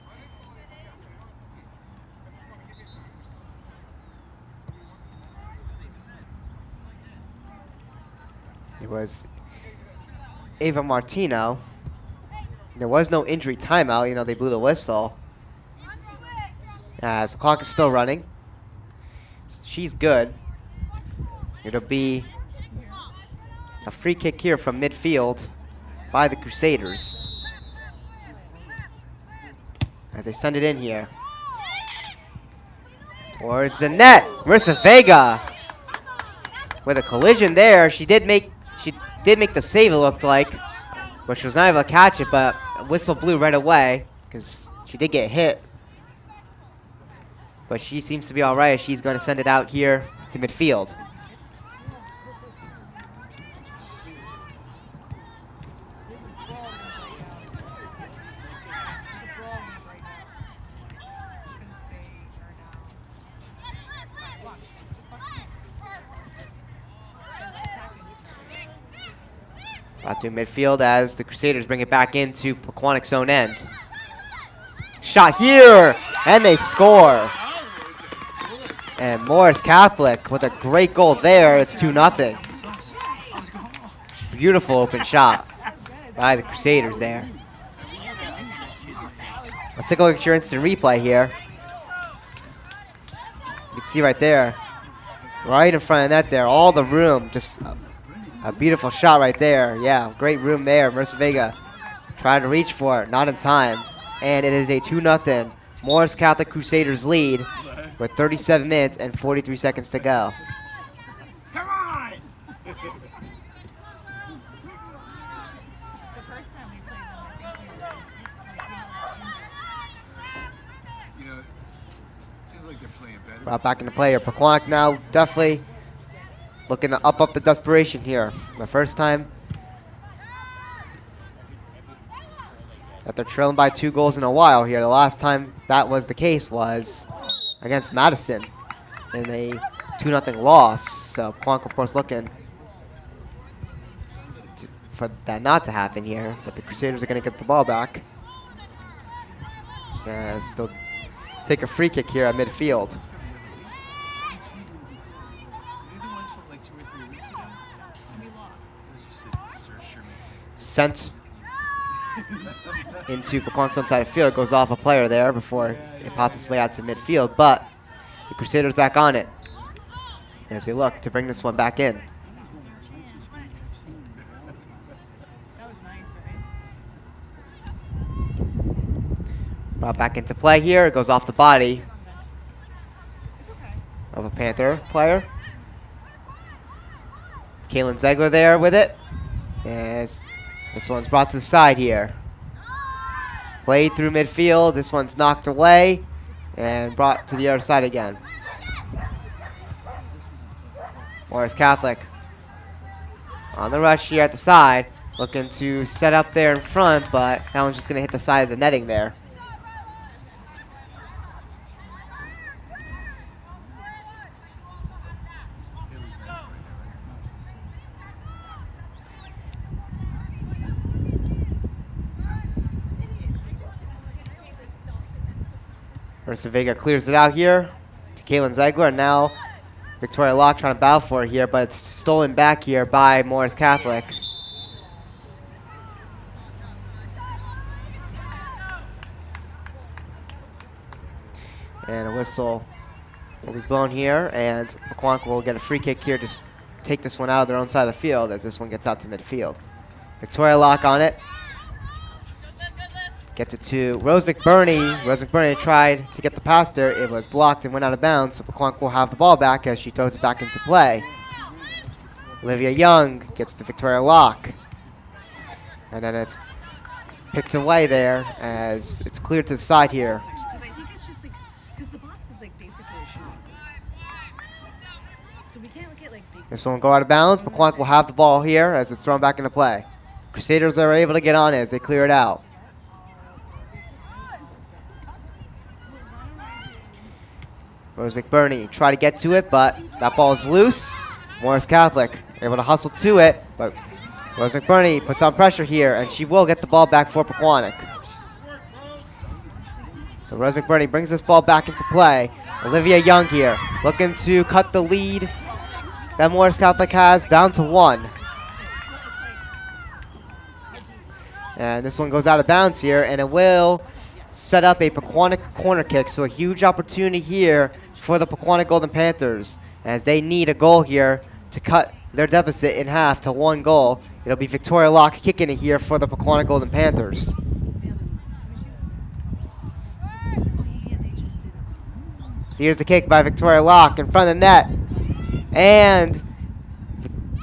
It was Ava Martino. There was no injury timeout. You know, they blew the whistle. As the clock is still running. She's good. It'll be a free kick here from midfield by the Crusaders as they send it in here towards the net. Marissa Vega with a collision there. She did make the save, it looked like, but she was not able to catch it. But a whistle blew right away because she did get hit. But she seems to be all right. She's going to send it out here to midfield. Out to midfield as the Crusaders bring it back into Pequannock's own end. Shot here, and they score. And Morris Catholic with a great goal there. It's 2-0. Beautiful open shot by the Crusaders there. Let's take a look at your instant replay here. You can see right there, right in front of that there, all the room, just a beautiful shot right there. Yeah, great room there. Marissa Vega trying to reach for it, not in time. And it is a 2-0 Morris Catholic Crusaders lead with 37 minutes and 43 seconds to go. Come on! You know, it seems like they're playing better. Brought back into play here. Pequannock now definitely looking to up the desperation here. The first time that they're trailing by 2 goals in a while here. The last time that was the case was against Madison in a 2-0 loss. So Pequannock, of course, looking for that not to happen here. But the Crusaders are going to get the ball back. Still take a free kick here at midfield. Sent into Pequannock's own side of field. It goes off a player there before it pops its way out to midfield. But the Crusaders back on it as they look to bring this one back in. Brought back into play here. It goes off the body of a Panther player. Kaylin Zegler there with it. As this one's brought to the side here. Played through midfield. This one's knocked away and brought to the other side again. Morris Catholic on the rush here at the side. Looking to set up there in front, but that one's just going to hit the side of the netting there. Vega clears it out here to Caitlin Ziegler, and now Victoria Locke trying to battle for it here, but it's stolen back here by Morris Catholic. And a whistle will be blown here, and Pequannock will get a free kick here to take this one out of their own side of the field as this one gets out to midfield. Victoria Locke on it. Gets it to Rose McBurney. Rose McBurney tried to get the pass there. It was blocked and went out of bounds, so Pequannock will have the ball back as she throws it back into play. Olivia Young gets it to Victoria Locke. And then it's picked away there as it's cleared to the side here. Because I think it's just like, because the box is like basically a shoebox. So we can't get like big. This one will go out of bounds. Pequannock will have the ball here as it's thrown back into play. Crusaders are able to get on it as they clear it out. Rose McBurney try to get to it, but that ball is loose. Morris Catholic able to hustle to it, but Rose McBurney puts on pressure here, and she will get the ball back for Pequannock. So Rose McBurney brings this ball back into play. Olivia Young here, looking to cut the lead that Morris Catholic has down to 1. And this one goes out of bounds here, and it will set up a Pequannock corner kick. So a huge opportunity here for the Pequannock Golden Panthers as they need a goal here to cut their deficit in half to 1 goal. It'll be Victoria Locke kicking it here for the Pequannock Golden Panthers. So here's the kick by Victoria Locke in front of the net. And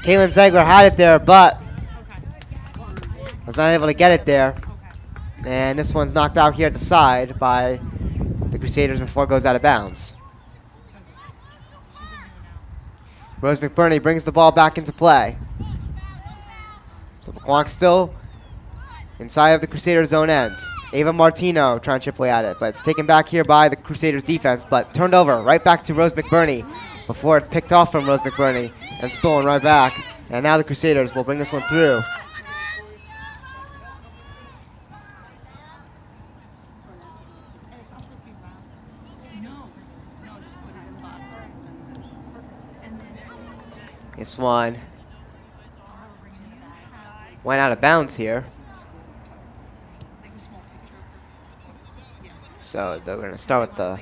Caitlin Ziegler had it there, but was not able to get it there. And this one's knocked out here at the side by the Crusaders before it goes out of bounds. Rose McBurney brings the ball back into play. So Pequannock still inside of the Crusaders' own end. Ava Martino trying to chip away at it, but it's taken back here by the Crusaders' defense, but turned over right back to Rose McBurney before it's picked off from Rose McBurney and stolen right back. And now the Crusaders will bring this one through. This one went out of bounds here. So they're going to start with the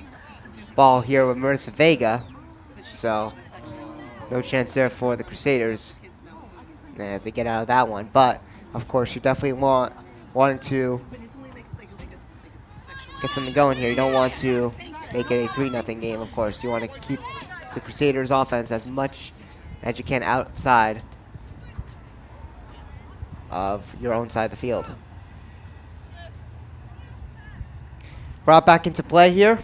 ball here with Marissa Vega. So no chance there for the Crusaders as they get out of that one. But of course, you definitely wanting to get something going here. You don't want to make it a 3-0 game. Of course, you want to keep the Crusaders' offense as much as you can outside of your own side of the field. Brought back into play here.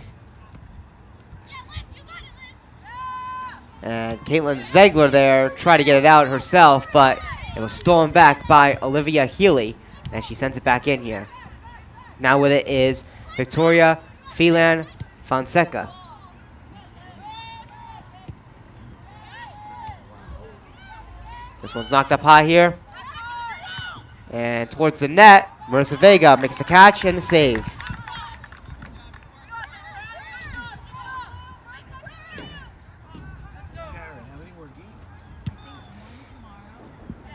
And Caitlin Ziegler there tried to get it out herself, but it was stolen back by Olivia Healy, and she sends it back in here. Now with it is Victoria Phelan Fonseca. This one's knocked up high here. And towards the net, Marissa Vega makes the catch and the save.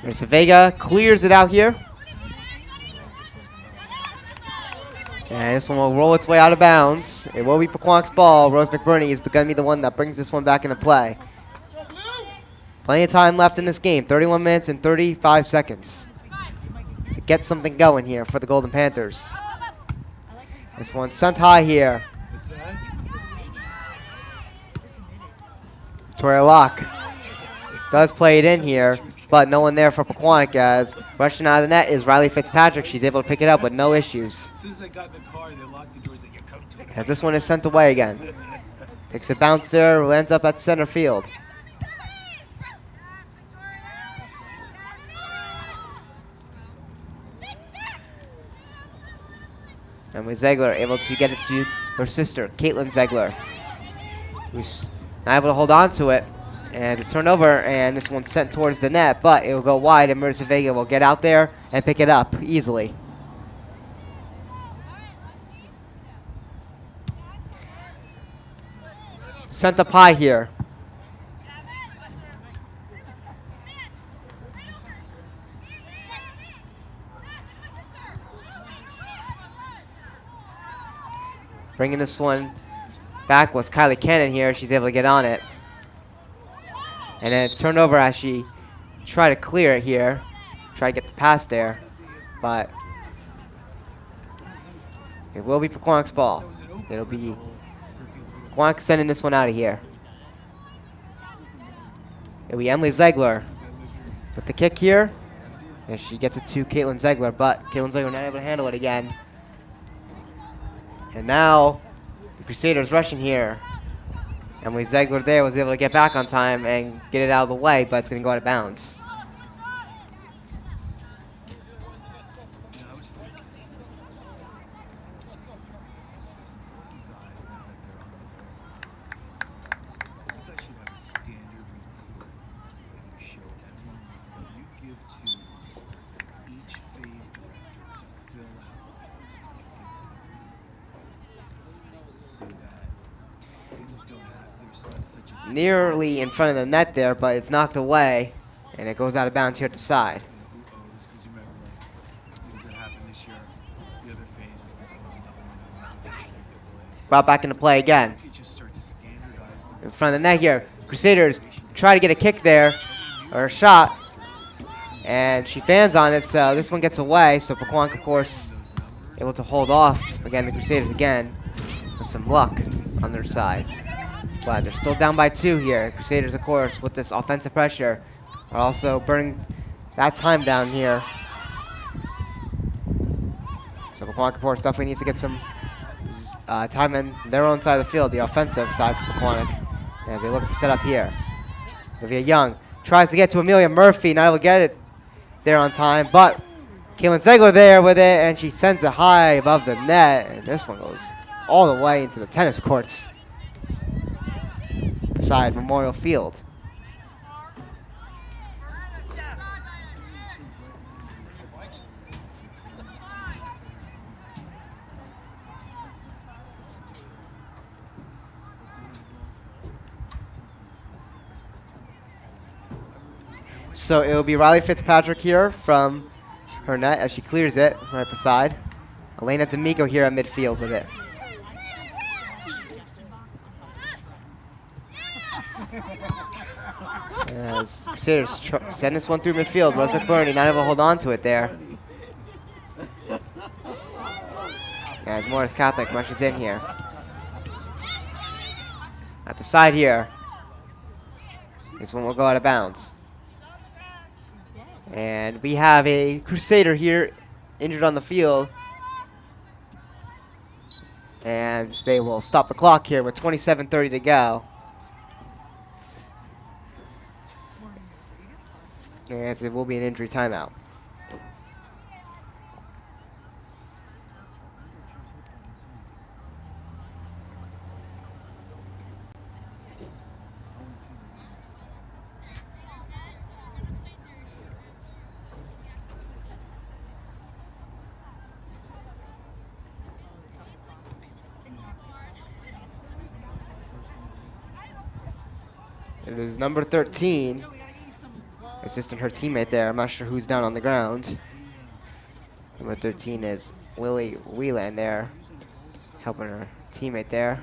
Marissa Vega clears it out here. And this one will roll its way out of bounds. It will be Pequannock's ball. Rose McBurney is going to be the one that brings this one back into play. Plenty of time left in this game. 31 minutes and 35 seconds to get something going here for the Golden Panthers. This one sent high here. Victoria Locke does play it in here. but no one there for Pequannock as rushing out of the net is Riley Fitzpatrick. She's able to pick it up with no issues. As soon as they got in the car, they locked the doors. Like, you're coming to it. As this one is sent away again. Takes a bounce there, lands up at center field. Emily Ziegler able to get it to her sister, Caitlin Ziegler, who's not able to hold on to it. And it's turned over, and this one's sent towards the net, but it will go wide, and Marissa Vega will get out there and pick it up easily. Sent up high here. Bringing this one back was Kylie Cannon here. She's able to get on it. And then it's turned over as she tried to clear it here. Try to get the pass there. But it will be Pequannock's ball. It'll be Pequannock sending this one out of here. It'll be Emily Ziegler with the kick here. And she gets it to Caitlin Ziegler, but Caitlin Ziegler not able to handle it again. And now the Crusaders rushing here. Emily Ziegler there was able to get back on time and get it out of the way, but it's going to go out of bounds. Nearly in front of the net there, but it's knocked away, and it goes out of bounds here at the side. Brought back into play again. In front of the net here, Crusaders try to get a kick there, or a shot, and she fans on it, so this one gets away. So Pequannock, of course, able to hold off again. The Crusaders again with some luck on their side. But they're still down by 2 here. Crusaders, of course, with this offensive pressure, are also burning that time down here. So Pequannock, of course, definitely needs to get some time in their own side of the field, the offensive side for Pequannock, as they look to set up here. Olivia Young tries to get to Amelia Murphy, not able to get it there on time, but Caitlin Ziegler there with it, and she sends it high above the net, and this one goes all the way into the tennis courts beside Memorial Field. So it'll be Riley Fitzpatrick here from her net as she clears it right beside. Elena D'Amico here at midfield with it. As Crusaders send this one through midfield. Rose McBurney not able to hold on to it there. As Morris Catholic rushes in here. At the side here. This one will go out of bounds. And we have a Crusader here injured on the field. And they will stop the clock here with 27:30 to go. As it will be an injury timeout. It is number 13. Assisting her teammate there. I'm not sure who's down on the ground. Number 13 is Lily Whelan there, helping her teammate there.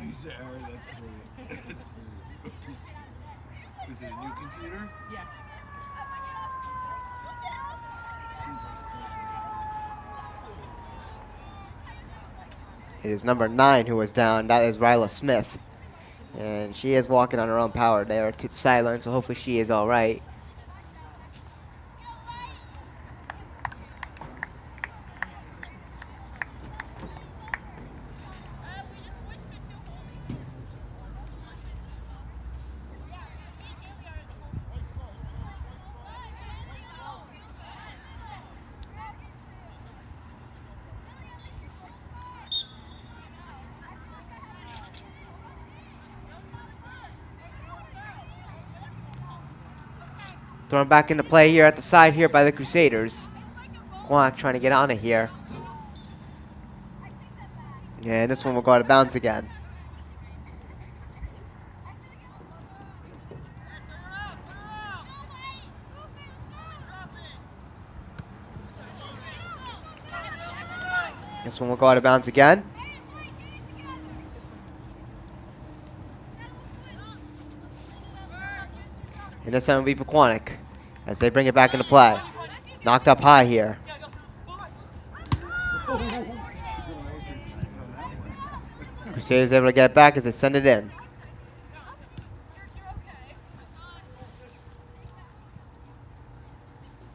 User error, that's great. Is it a new computer? Yeah. It is number 9 who was down. That is Ryla Smith. And she is walking on her own power there to the sideline, so hopefully she is all right. Thrown back into play here at the side here by the Crusaders. Pequannock trying to get on it here. And this one will go out of bounds again. This one will go out of bounds again. And this time will be Pequannock as they bring it back into play. Knocked up high here. Crusaders able to get it back as they send it in.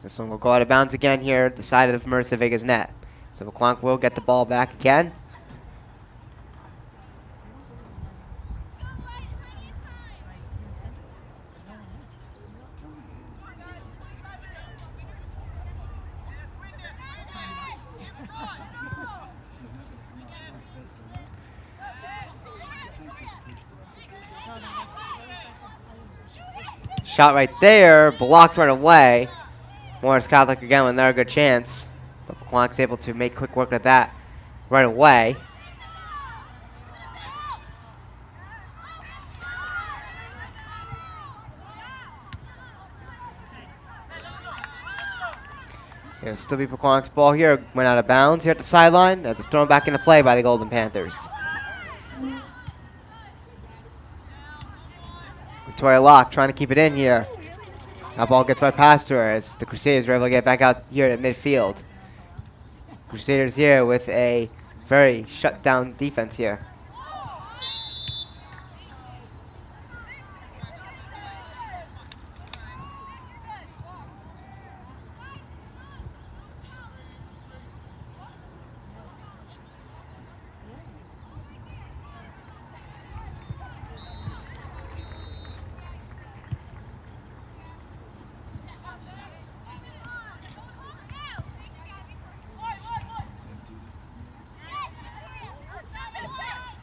This one will go out of bounds again here at the side of Marissa Vega's net. So Pequannock will get the ball back again. Shot right there, blocked right away. Morris Catholic again with another good chance. But Pequannock's able to make quick work of that right away. It'll still be Pequannock's ball here. Went out of bounds here at the sideline as it's thrown back into play by the Golden Panthers. Victoria Locke trying to keep it in here. That ball gets right past her as the Crusaders are able to get back out here at midfield. Crusaders here with a very shut down defense here.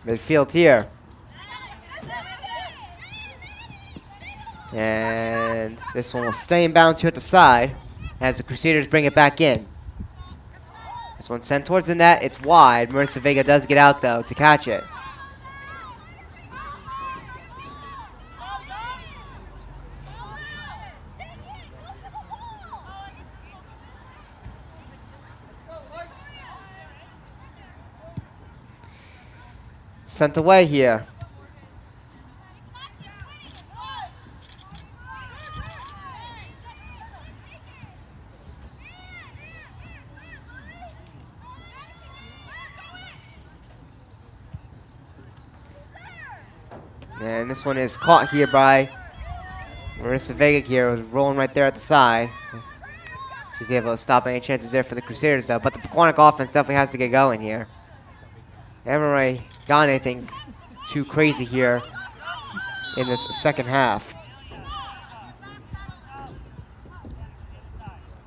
Midfield here. And this one will stay in bounds here at the side as the Crusaders bring it back in. This one sent towards the net. It's wide. Marissa Vega does get out, though, to catch it. Sent away here. And this one is caught here by Marissa Vega here, who's rolling right there at the side. She's able to stop any chances there for the Crusaders, though. But the Pequannock offense definitely has to get going here. They haven't really got anything too crazy here in this second half.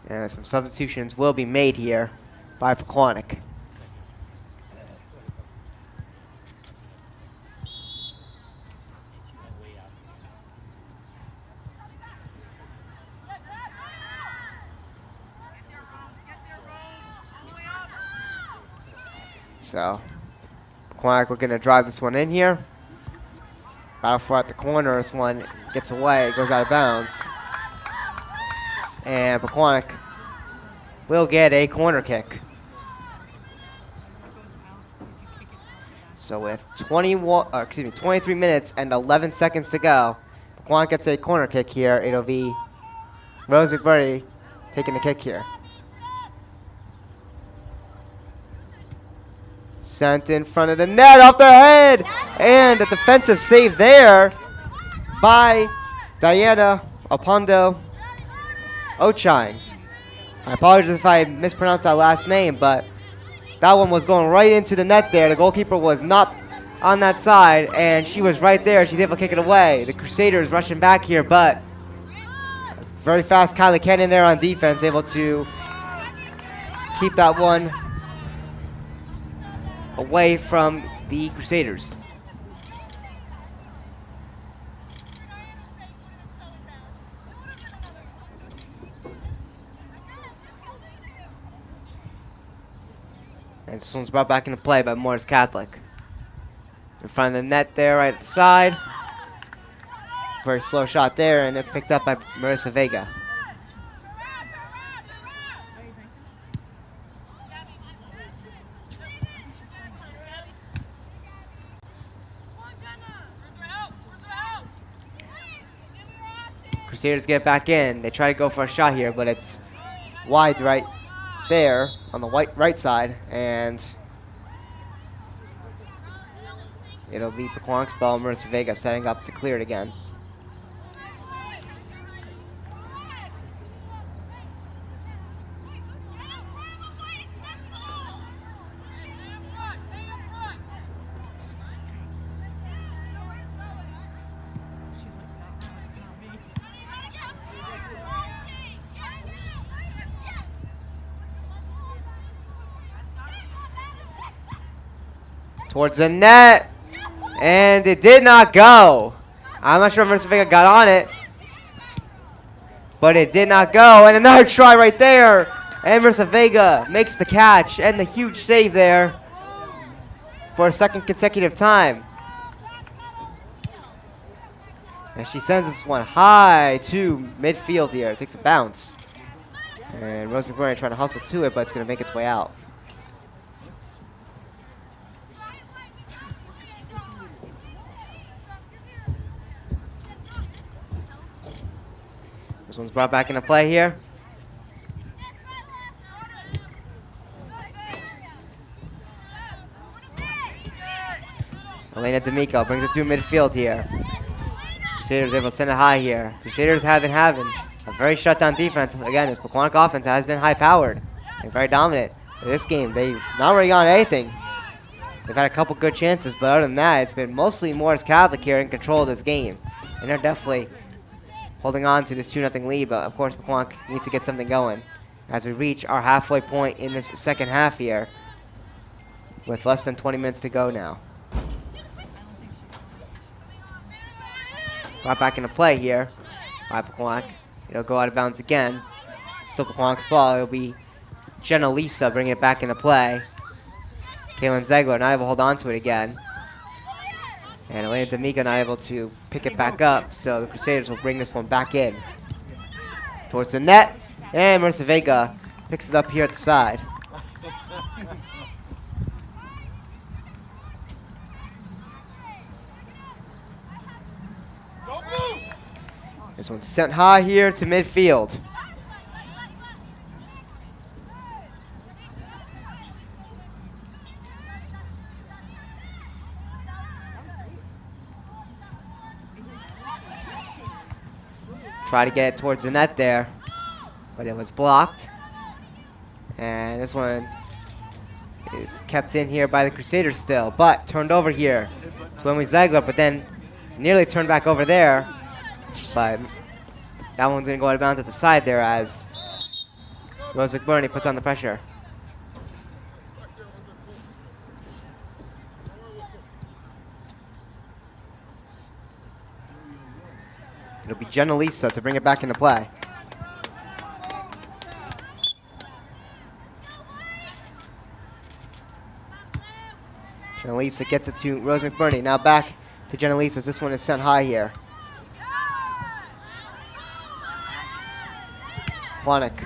And some substitutions will be made here by Pequannock. So Pequannock looking to drive this one in here. Battle for at the corner. This one gets away, goes out of bounds. And Pequannock will get a corner kick. So with 23 minutes and 11 seconds to go, Pequannock gets a corner kick here. It'll be Rose McBurdy taking the kick here. Sent in front of the net, off the head, and a defensive save there by Diana Opondo Ochine. I apologize if I mispronounced that last name, but that one was going right into the net there. The goalkeeper was not on that side, and she was right there. She's able to kick it away. The Crusaders rushing back here, but very fast Kylie Cannon there on defense, able to keep that one away from the Crusaders. And this one's brought back into play by Morris Catholic. In front of the net there, right at the side. Very slow shot there, and it's picked up by Marissa Vega. Crusaders get back in. They try to go for a shot here, but it's wide right there on the right side, and it'll be Pequannock's ball. Marissa Vega setting up to clear it again. Towards the net, and it did not go. I'm not sure if Marissa Vega got on it, but it did not go. And another try right there, and Marissa Vega makes the catch and the huge save there for a second consecutive time. And she sends this one high to midfield here. It takes a bounce, and Rose McBurney trying to hustle to it, but it's going to make its way out. This one's brought back into play here. Elena D'Amico brings it through midfield here. Crusaders able to send it high here. Crusaders have been having a very shutdown defense. Again, this Pequannock offense has been high-powered and very dominant. In this game, they've not really gotten anything. They've had a couple good chances, but other than that, it's been mostly Morris Catholic here in control of this game. And they're definitely holding on to this 2-0 lead, but of course Pequannock needs to get something going as we reach our halfway point in this second half here with less than 20 minutes to go now. Brought back into play here by Pequannock. It'll go out of bounds again. Still Pequannock's ball. It'll be Jenna Lisa bringing it back into play. Kaylin Zegler not able to hold on to it again. And Elena D'Amico not able to pick it back up, so the Crusaders will bring this one back in. Towards the net, and Marissa Vega picks it up here at the side. This one's sent high here to midfield. Try to get it towards the net there, but it was blocked. And this one is kept in here by the Crusaders still, but turned over here to Emily Zegler, but then nearly turned back over there. But that one's going to go out of bounds at the side there as Rose McBurney puts on the pressure. It'll be Jenna Lisa to bring it back into play. Jenna Lisa gets it to Rose McBurney. Now back to Jenna Lisa. This one is sent high here. Pequannock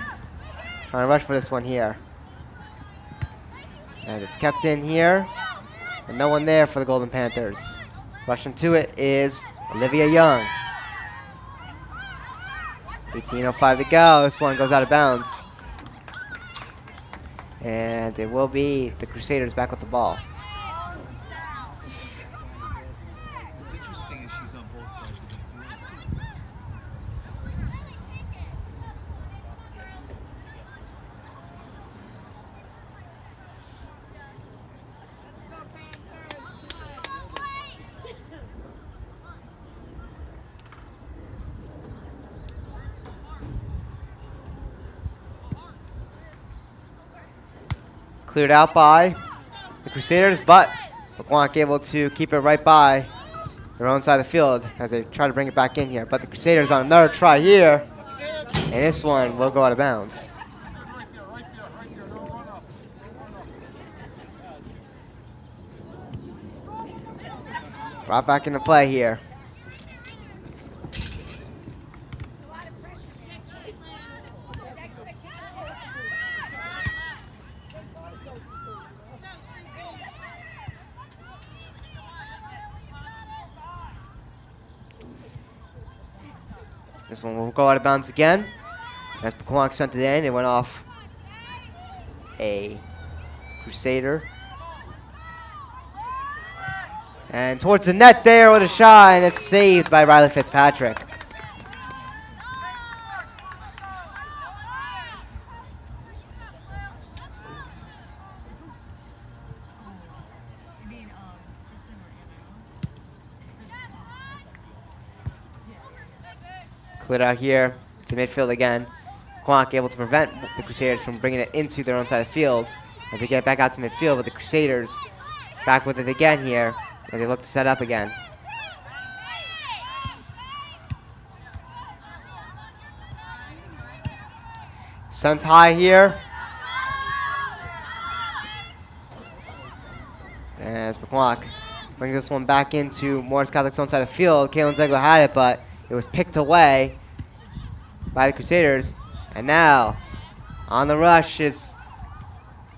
trying to rush for this one here. And it's kept in here. And no one there for the Golden Panthers. Rushing to it is Olivia Young. 18:05 to go. This one goes out of bounds. And it will be the Crusaders back with the ball. Cleared out by the Crusaders, but Pequannock able to keep it right by their own side of the field as they try to bring it back in here. But the Crusaders on another try here, and this one will go out of bounds. Brought back into play here. This one will go out of bounds again. As Pequannock sent it in, it went off a Crusader. And towards the net there with a shot, and it's saved by Riley Fitzpatrick. Cleared out here to midfield again. Pequannock able to prevent the Crusaders from bringing it into their own side of the field as they get back out to midfield, but the Crusaders back with it again here as they look to set up again. Sent high here. As Pequannock brings this one back into Morris Catholic's own side of the field. Kalen Ziegler had it, but it was picked away by the Crusaders. And now, on the rush is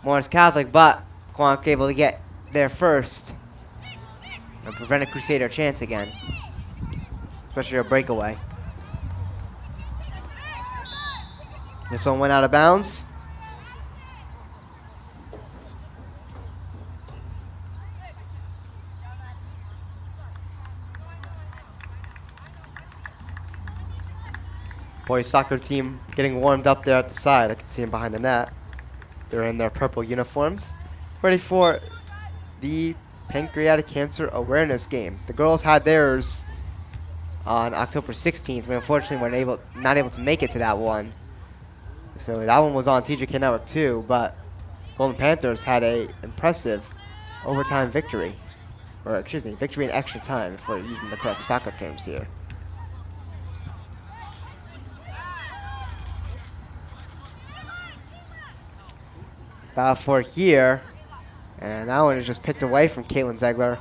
Morris Catholic, but Pequannock able to get there first and prevent a Crusader chance again, especially a breakaway. This one went out of bounds. Boys soccer team getting warmed up there at the side. I can see them behind the net. They're in their purple uniforms, ready for the Pancreatic Cancer Awareness Game. The girls had theirs on October 16th. We unfortunately weren't not able to make it to that one. So that one was on TJK Network too, but Golden Panthers had a impressive overtime victory. Or excuse me, victory in extra time if we're using the correct soccer terms here. Battle for here, and that one is just picked away from Caitlin Ziegler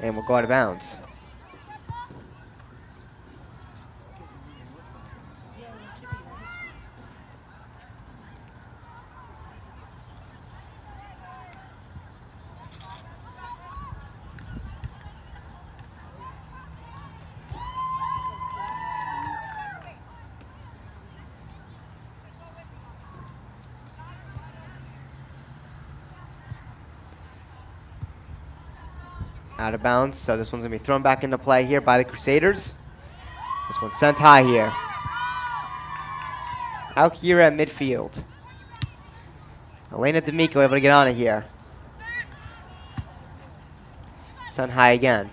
and will go out of bounds. Out of bounds, so this one's going to be thrown back into play here by the Crusaders. This one's sent high here. Out here at midfield. Elena D'Amico able to get on it here. Sent high again.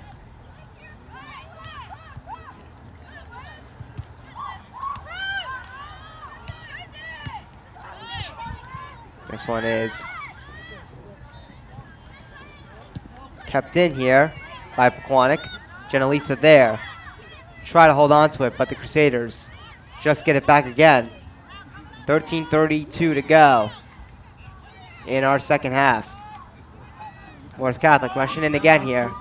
This one is kept in here by Pequannock. Genelisa there. Try to hold on to it, but the Crusaders just get it back again. 13:32 to go in our second half. Morris Catholic rushing in again here.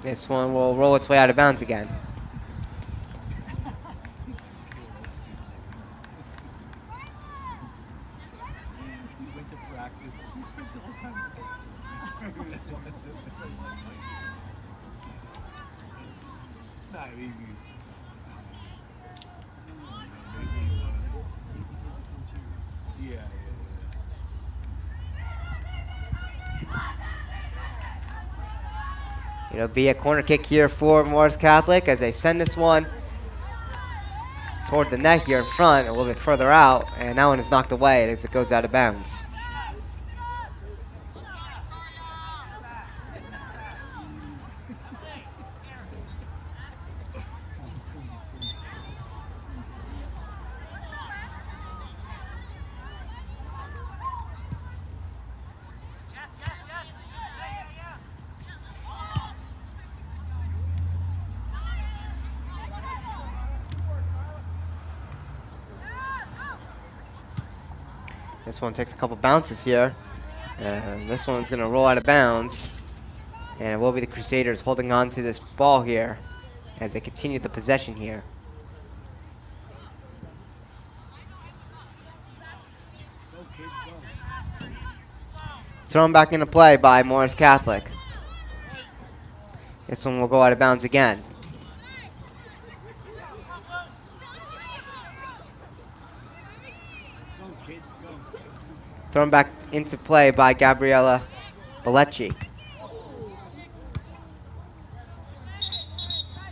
This one will roll its way out of bounds again. Went to practice. You spent the whole time. Nah, maybe. Maybe it was. Yeah. It'll be a corner kick here for Morris Catholic as they send this one toward the net here in front, a little bit further out, and that one is knocked away as it goes out of bounds. This one takes a couple bounces here, and this one's going to roll out of bounds, and it will be the Crusaders holding on to this ball here as they continue the possession here. Thrown back into play by Morris Catholic. This one will go out of bounds again. Thrown back into play by Gabriella Bellecci.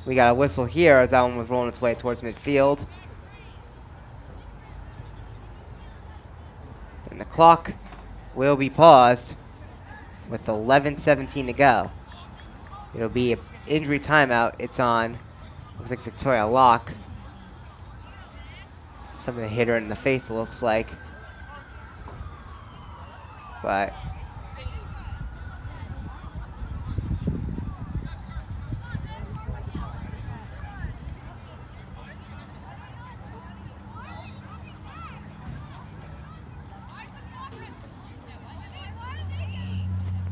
We got a whistle here as that one was rolling its way towards midfield. And the clock will be paused with 11:17 to go. It'll be an injury timeout. It's on, looks like Victoria Locke. Something that hit her in the face, it looks like. But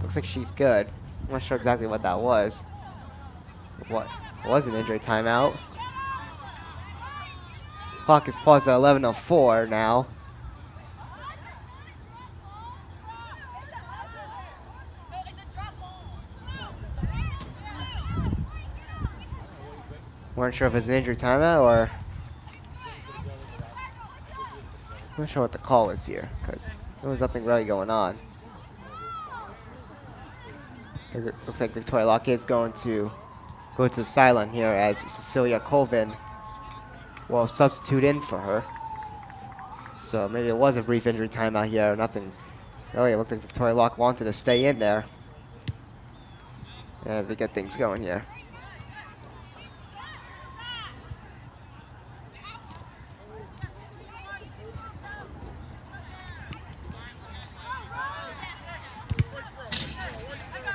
looks like she's good. I'm not sure exactly what that was. What was an injury timeout? Clock is paused at 11:04 now. Weren't sure if it's an injury timeout or I'm not sure what the call is here because there was nothing really going on. It looks like Victoria Locke is going to go to the sideline here as Cecilia Colvin will substitute in for her. So maybe it was a brief injury timeout here or nothing. Really, it looks like Victoria Locke wanted to stay in there as we get things going here.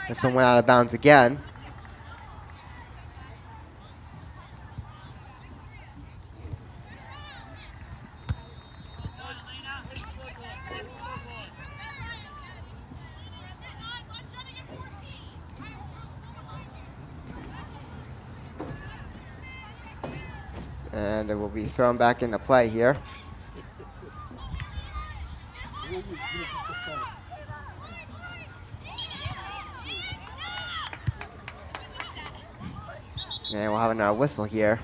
This one went out of bounds again. And it will be thrown back into play here. And we'll have another whistle here.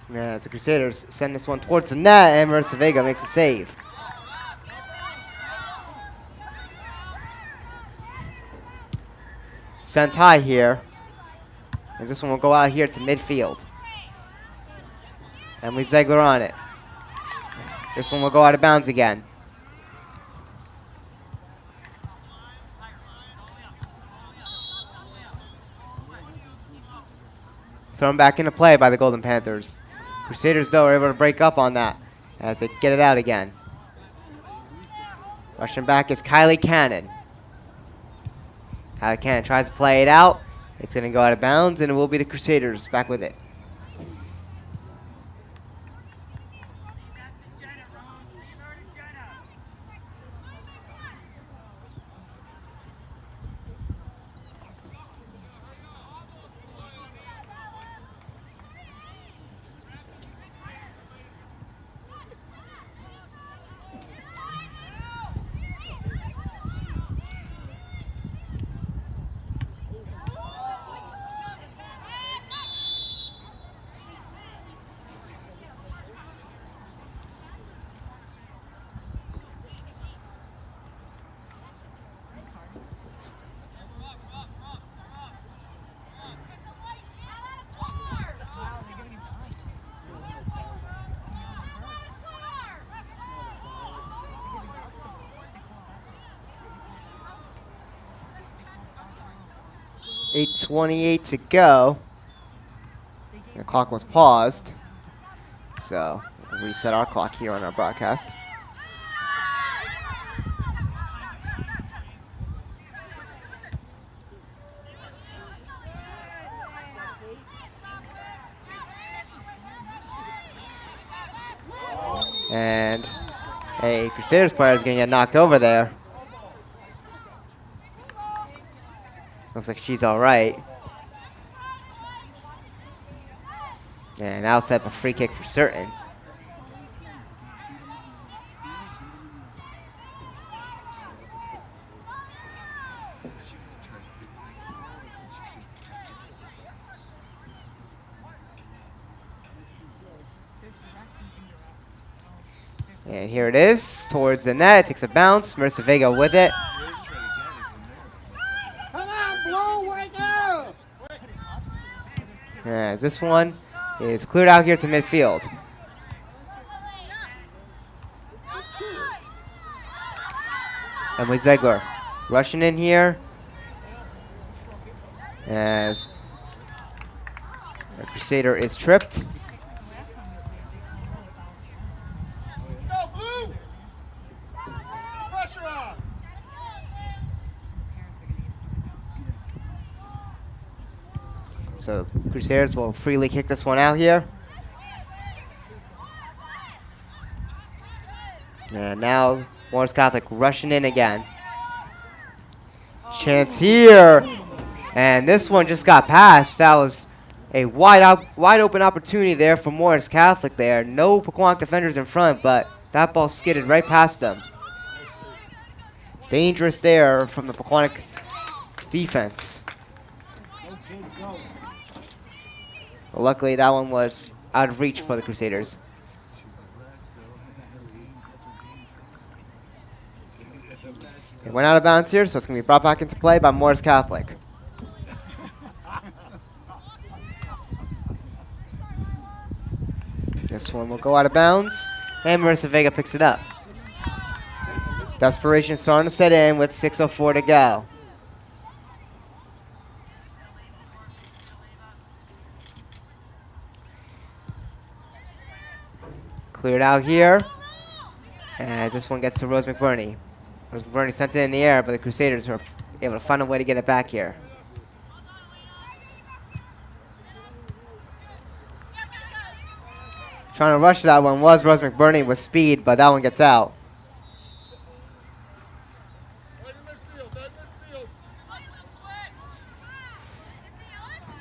Yeah, the Crusaders send this one towards the net, and Marissa Vega makes a save. Sent high here. And this one will go out here to midfield. Emily Ziegler on it. This one will go out of bounds again. Thrown back into play by the Golden Panthers. Crusaders, though, are able to break up on that as they get it out again. Rushing back is Kylie Cannon. Kylie Cannon tries to play it out. It's going to go out of bounds, and it will be the Crusaders back with it. 8:28 to go. The clock was paused. So we'll reset our clock here on our broadcast. And a Crusaders player is going to get knocked over there. Looks like she's all right. And now set up a free kick for certain. And here it is, towards the net, takes a bounce, Marissa Vega with it. Come on, Blue, wake up! As this one is cleared out here to midfield. Emily Ziegler rushing in here as the Crusader is tripped. Go, Blue! Pressure on! So Crusaders will freely kick this one out here. And now Morris Catholic rushing in again. Chance here. And this one just got passed. That was a wide open opportunity there for Morris Catholic there. No Pequannock defenders in front, but that ball skidded right past them. Dangerous there from the Pequannock defense. But luckily that one was out of reach for the Crusaders. It went out of bounds here, so it's going to be brought back into play by Morris Catholic. This one will go out of bounds, and Marissa Vega picks it up. Desperation starting to set in with 6:04 to go. Cleared out here, as this one gets to Rose McBurney. Rose McBurney sent it in the air, but the Crusaders are able to find a way to get it back here. Trying to rush that one was Rose McBurney with speed, but that one gets out.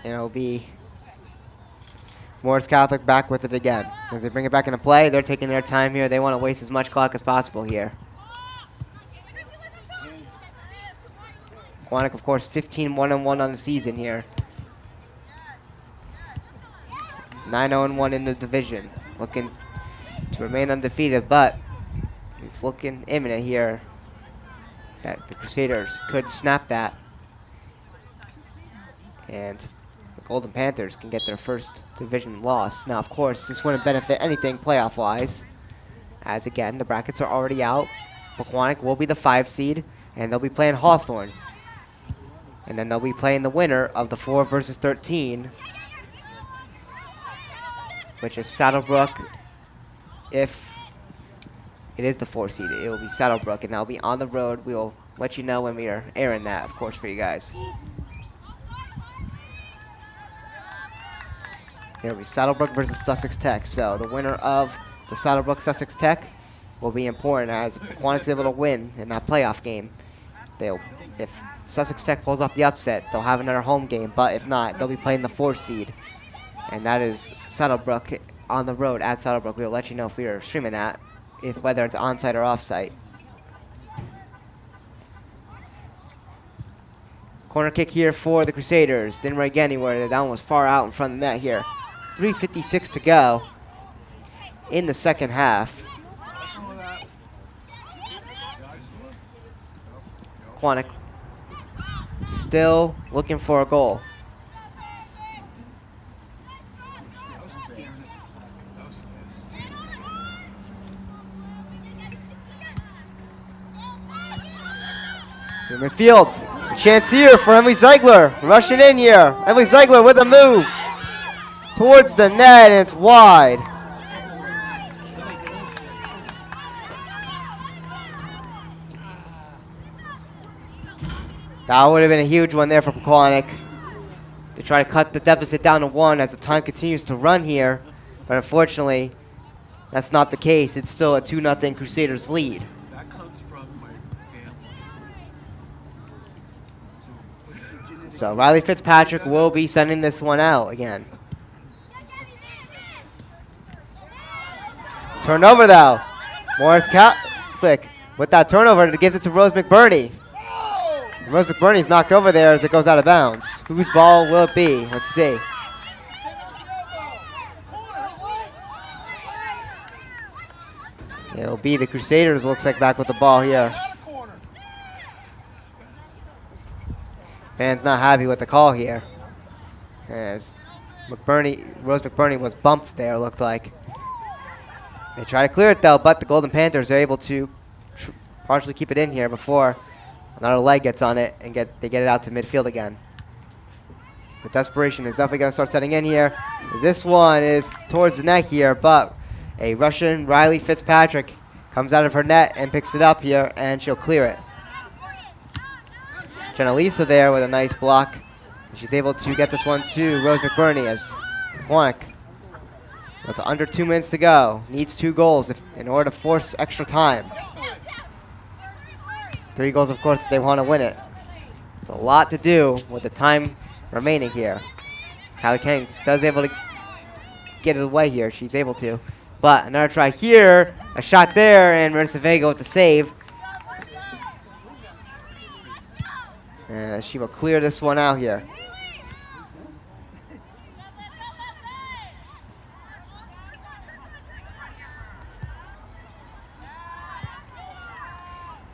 And it'll be Morris Catholic back with it again. As they bring it back into play, they're taking their time here. They want to waste as much clock as possible here. Pequannock, of course, 15-1-1 on the season here. 9-0-1 in the division. Looking to remain undefeated, but it's looking imminent here that the Crusaders could snap that. And the Golden Panthers can get their first division loss. Now, of course, this wouldn't benefit anything playoff-wise, as, again, the brackets are already out. Pequannock will be the 5 seed, and they'll be playing Hawthorne. And then they'll be playing the winner of the 4 versus 13, which is Saddlebrook. If it is the 4 seed, it will be Saddlebrook, and that'll be on the road. We'll let you know when we are airing that, of course, for you guys. It'll be Saddlebrook versus Sussex Tech. So the winner of the Saddlebrook Sussex Tech will be important, as if Pequannock's able to win in that playoff game. If Sussex Tech pulls off the upset, they'll have another home game, but if not, they'll be playing the 4 seed. And that is Saddlebrook on the road at Saddlebrook. We'll let you know if we are streaming that, whether it's on-site or off-site. Corner kick here for the Crusaders. Didn't really get anywhere. That one was far out in front of the net here. 3:56 to go in the second half. Pequannock still looking for a goal. To midfield. Chance here for Emily Ziegler. Rushing in here. Emily Ziegler with a move. Towards the net, and it's wide. That would have been a huge one there for Pequannock. They try to cut the deficit down to 1 as the time continues to run here. But unfortunately, that's not the case. It's still a 2-0 Crusaders lead. That comes from my family. So Riley Fitzpatrick will be sending this one out again. Turnover though. Morris Catholic with that turnover, and it gives it to Rose McBurney. Rose McBurney's knocked over there as it goes out of bounds. Whose ball will it be? Let's see. It'll be the Crusaders, looks like, back with the ball here. Fans not happy with the call here, as Rose McBurney was bumped there, looked like. They try to clear it though, but the Golden Panthers are able to partially keep it in here before another leg gets on it and they get it out to midfield again. The desperation is definitely going to start setting in here. This one is towards the net here, but a Russian Riley Fitzpatrick comes out of her net and picks it up here, and she'll clear it. Jenna Lisa there with a nice block. She's able to get this one to Rose McBurney as Pequannock, with under 2 minutes to go, needs 2 goals in order to force extra time. 3 goals, of course, if they want to win it. It's a lot to do with the time remaining here. Kylie Kang does able to get it away here. She's able to. But another try here, a shot there, and Marissa Vega with the save. And she will clear this one out here.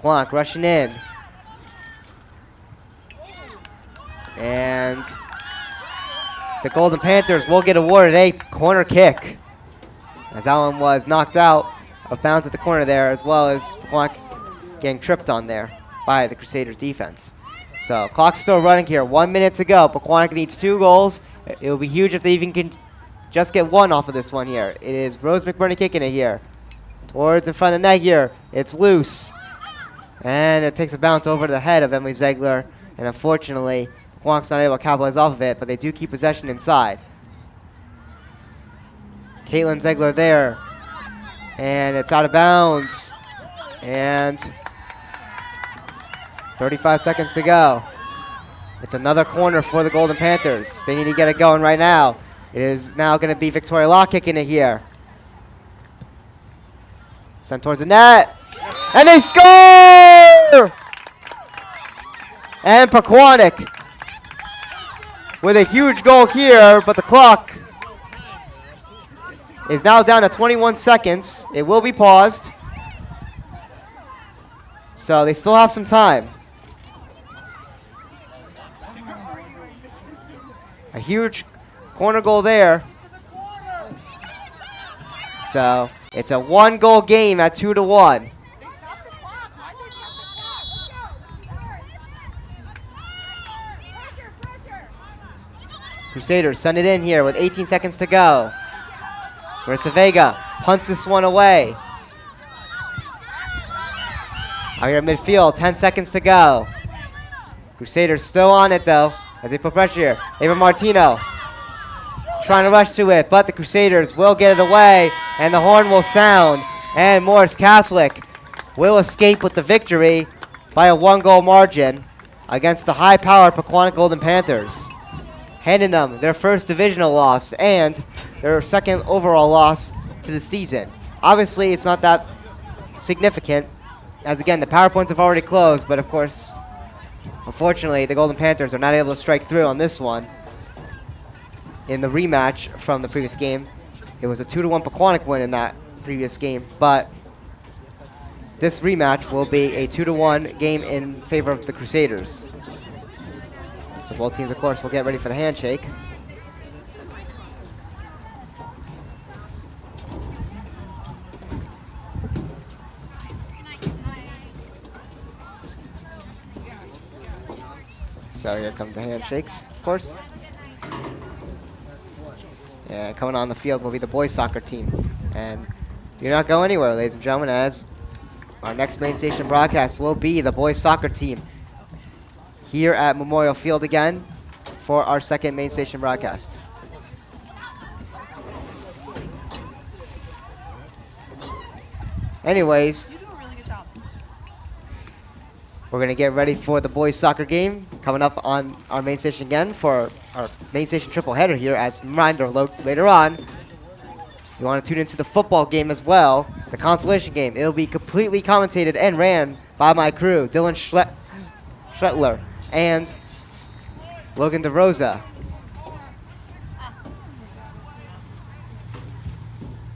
Pequannock rushing in. And the Golden Panthers will get awarded a corner kick, as that one was knocked out of bounds at the corner there, as well as Pequannock getting tripped on there by the Crusaders defense. So clock's still running here. 1 minute to go. Pequannock needs 2 goals. It will be huge if they even can just get 1 off of this one here. It is Rose McBurney kicking it here. Towards in front of the net here. It's loose. And it takes a bounce over the head of Emily Ziegler. And unfortunately, Pequannock's not able to capitalize off of it, but they do keep possession inside. Caitlin Ziegler there. And it's out of bounds. And 35 seconds to go. It's another corner for the Golden Panthers. They need to get it going right now. It is now going to be Victoria Law kicking it here. Sent towards the net. And they score! And Pequannock with a huge goal here, but the clock is now down to 21 seconds. It will be paused. So they still have some time. A huge corner goal there. So it's a 1-goal game at 2-1. Crusaders send it in here with 18 seconds to go. Marissa Vega punts this one away. Out here at midfield, 10 seconds to go. Crusaders still on it though, as they put pressure here. Ava Martino trying to rush to it, but the Crusaders will get it away, and the horn will sound, and Morris Catholic will escape with the victory by a 1-goal margin against the high-powered Pequannock Golden Panthers, handing them their first divisional loss and their second overall loss to the season. Obviously, it's not that significant, as again, the PowerPoints have already closed, but of course, unfortunately, the Golden Panthers are not able to strike through on this one. In the rematch from the previous game, it was a 2-1 Pequannock win in that previous game, but this rematch will be a 2-1 game in favor of the Crusaders. So both teams, of course, will get ready for the handshake. So here come the handshakes, of course. And coming on the field will be the boys soccer team. And do not go anywhere, ladies and gentlemen, as our next main station broadcast will be the boys soccer team here at Memorial Field again for our second main station broadcast. Anyways, You do a really good job. we're going to get ready for the boys soccer game coming up on our main station again for our main station triple header here. As a reminder, later on, you want to tune into the football game as well, the consolation game. It'll be completely commentated and ran by my crew, Dylan Schlettler and Logan DeRosa.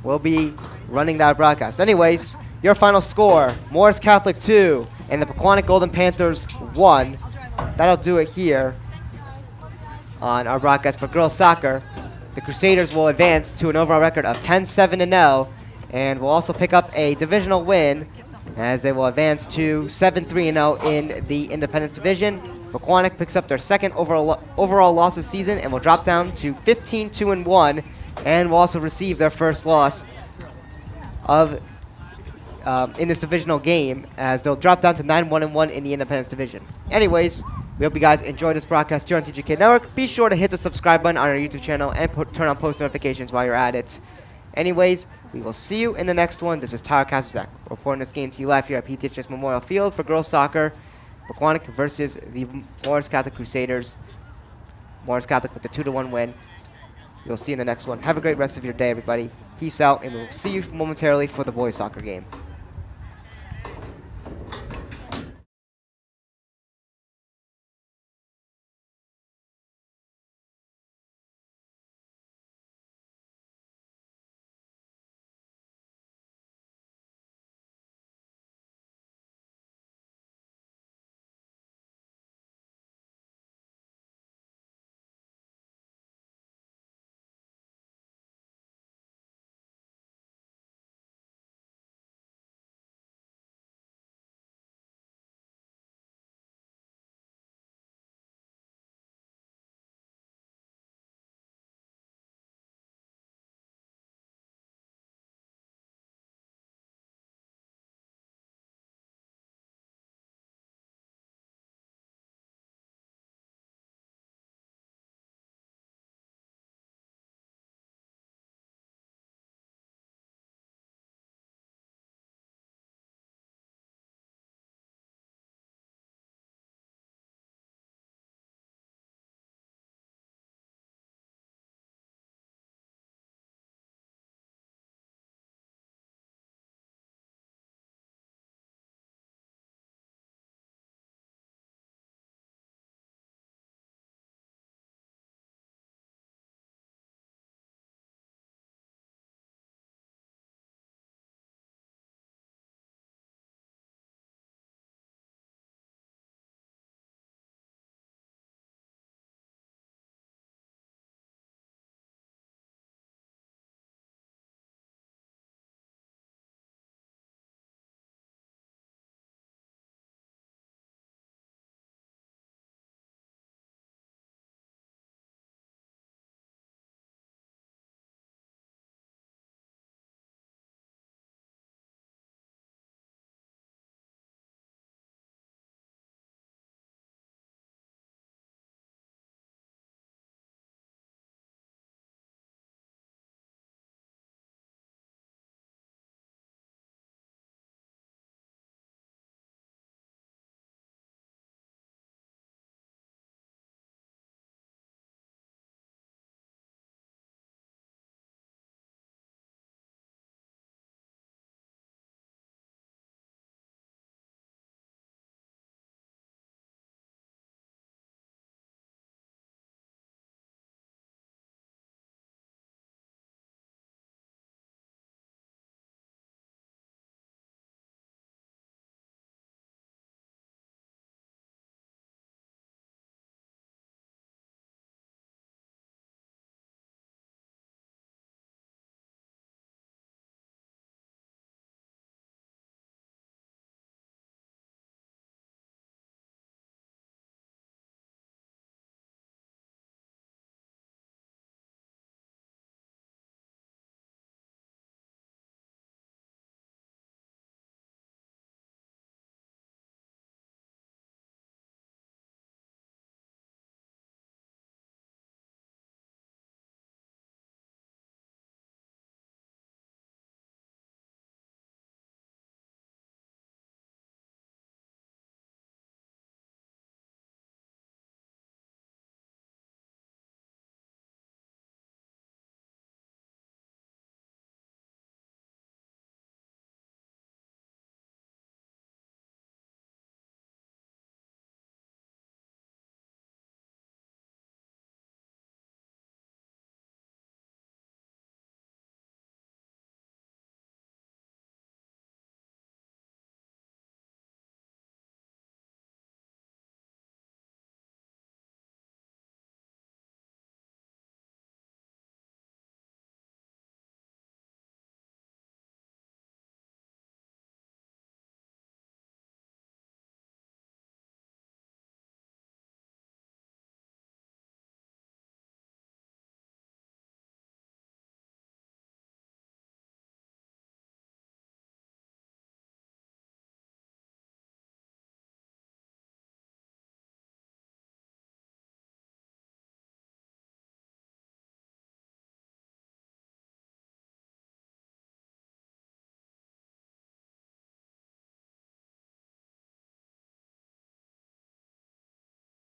We'll be running that broadcast. Anyways, your final score, Morris Catholic 2 and the Pequannock Golden Panthers 1. That'll do it here on our broadcast for girls soccer. The Crusaders will advance to an overall record of 10-7-0 and will also pick up a divisional win as they will advance to 7-3-0 in the Independence Division. Pequannock picks up their second overall loss this season and will drop down to 15-2-1 and will also receive their first loss of in this divisional game, as they'll drop down to 9-1-1 in the Independence Division. Anyways, we hope you guys enjoyed this broadcast here on TJK Network. Be sure to hit the subscribe button on our YouTube channel and turn on post notifications while you're at it. Anyways, we will see you in the next one. This is Tyler Kazazak reporting this game to you live here at PTHS Memorial Field for girls soccer. Pequannock versus the Morris Catholic Crusaders. Morris Catholic with the 2-1 win. We'll see you in the next one. Have a great rest of your day, everybody. Peace out, and we'll see you momentarily for the boys soccer game.